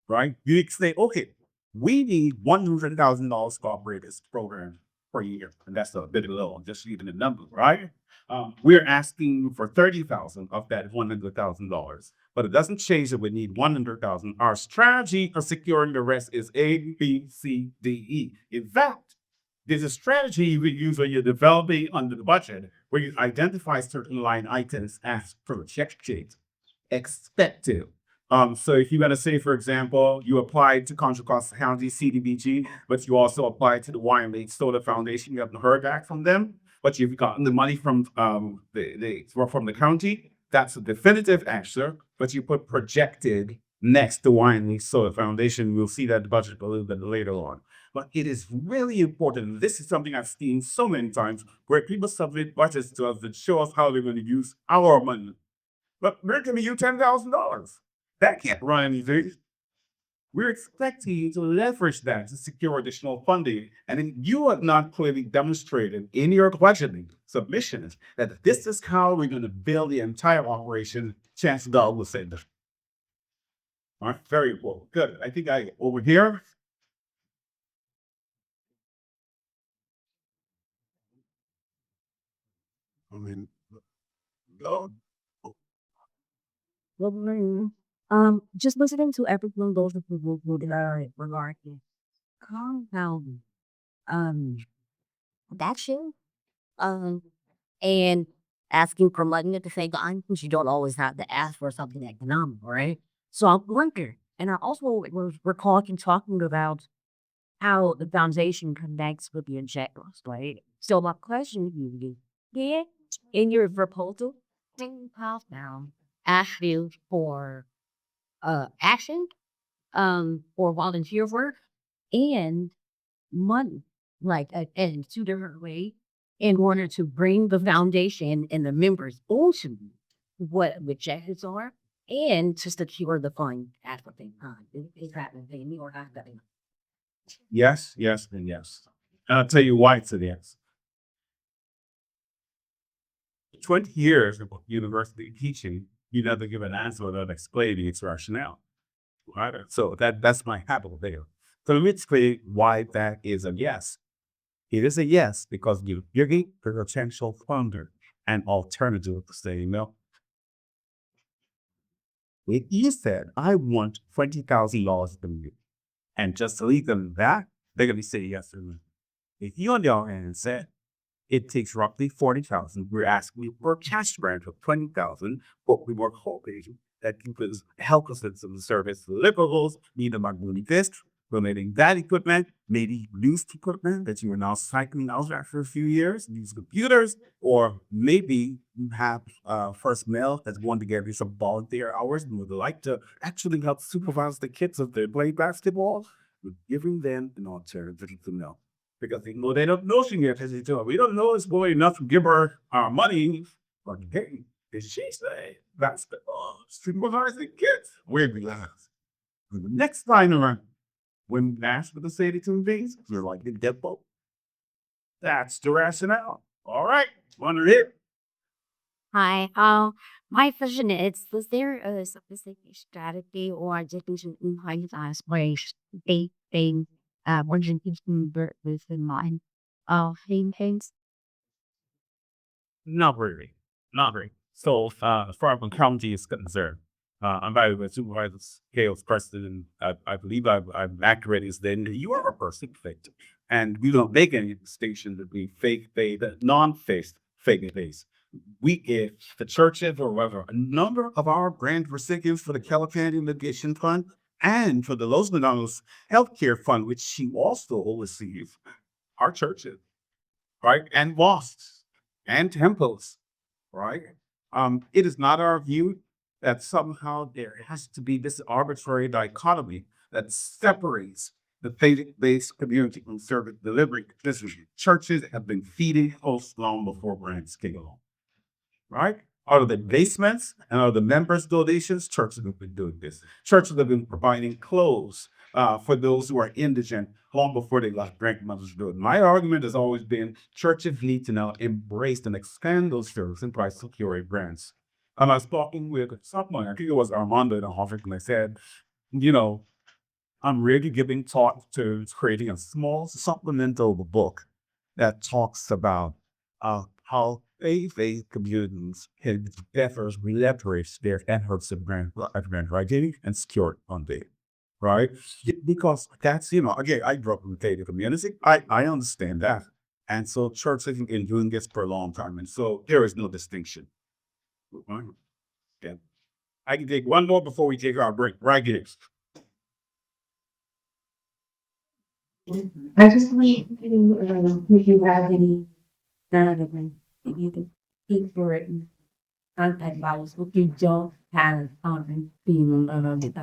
right? You say, okay, we need $100,000 to operate this program per year, and that's a bit low. Just even the number, right? We're asking for $30,000 of that $100,000, but it doesn't change that we need $100,000. Our strategy for securing the rest is A, B, C, D, E. In fact, there's a strategy you would use when you're developing under the budget where you identify certain line items as projected, expected. So if you're going to say, for example, you applied to Contra Costa County CDBG, but you also applied to the Wine Lake Soda Foundation, you haven't heard back from them, but you've gotten the money from the county. That's a definitive answer, but you put projected next to Wine Lake Soda Foundation. We'll see that the budget a little bit later on. But it is really important. This is something I've seen so many times where people submit budgets to us that show us how they're going to use our money. But we're giving you $10,000. That can't run anything. We're expecting you to leverage that to secure additional funding. And then you have not clearly demonstrated in your budgeting submissions that this is how we're going to build the entire operation. Chances are we'll say this. All right, very well. Good. I think over here. Just listening to everyone those approvals regarding compound action, and asking for money at the same time because you don't always have to ask for something economical, right? So I'm wondering, and I also was recalling talking about how the foundation connects with the objectives, right? So my question to you is, in your proposal, compound action for action, or volunteer work and money, like in two different ways, in order to bring the foundation and the members into what objectives are and to secure the fund at the same time. Is that me or not? Yes, yes, and yes. And I'll tell you why it's a yes. 20 years of university teaching, you never give an answer without explaining its rationale. Right? So that's my habit there. So let me explain why that is a yes. It is a yes because you're giving the potential funder an alternative to saying no. If you said, I want $20,000 from you, and just leave them that, they're going to say yes or no. If you, on the other hand, said, it takes roughly $40,000, we're asking you for a cash grant of $20,000, but we were hoping that you could help us with some service deliverables, either by doing this, donating that equipment, maybe used equipment that you are now cycling out after a few years, use computers, or maybe you have first mail that's going to give you some volunteer hours and would like to actually help supervise the kids if they play basketball. We're giving them an alternative to know. Because they don't know she gets it to her. We don't know it's boy enough to give her our money. But hey, did she say that's the supervising kids? We're glad. The next time around, when we ask for the 82 things, we're like the dead boat. That's the rationale. All right, one here. Hi. My question is there a specific strategy or definition in hindsight where they origin with in mind of things? Not really. Not really. So, as far as the county is concerned, I'm by the way, Supervisor Scales-Preston, and I believe I'm accurate, is then you are a person fake. And we don't make any distinction between fake faith and non-faith fake faith. We give the churches or whatever a number of our grant recipients for the California Mitigation Fund and for the Los Medanos Healthcare Fund, which she also oversees, our churches, right? And mosques and temples, right? It is not our view that somehow there has to be this arbitrary dichotomy that separates the faith-based community from service delivery. Listen, churches have been feeding hosts long before grants came along, right? Out of the basements and out of the members' donations, churches have been doing this. Churches have been providing clothes for those who are indigent long before they let grant mothers do it. My argument has always been churches need to now embrace and expand those services and price security grants. And I was talking with someone, I think it was Armando in the office, and I said, you know, I'm really giving thought to creating a small supplemental book that talks about how faith communities can better leverage their efforts of grant writing and secure funding, right? Because that's, again, I grew up in the faith community. I understand that. And so churches have been doing this for a long time. And so there is no distinction. Right? Yeah. I can take one more before we take our break. Right here. I just need if you have any if you can keep for it contact values if you don't have being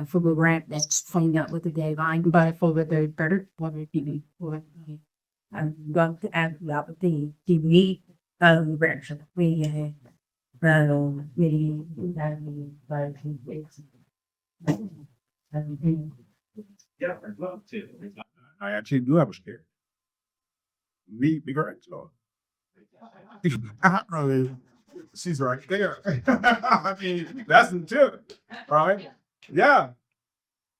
for the grant that's signed up with the deadline, but for the better what it be for I'm going to ask the opportunity to meet grants we really Yeah, I'd love to. I actually do have a scare. Me, be great. So. She's right there. I mean, that's the tip, right? Yeah.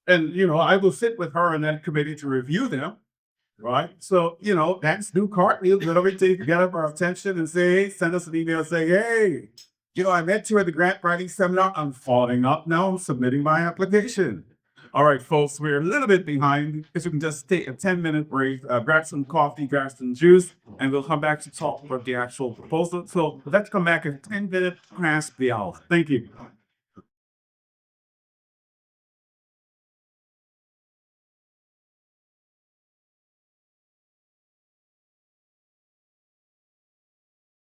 And, I will sit with her and that committee to review them, right? So, that's new cartwheels and everything to get up our attention and say, hey, send us an email saying, hey, I met you at the grant writing seminar. I'm following up now. I'm submitting my application. All right, folks, we're a little bit behind. If you can just take a 10-minute break, grab some coffee, grab some juice, and we'll come back to talk about the actual proposal. So let's come back at 10 minutes past the hour. Thank you.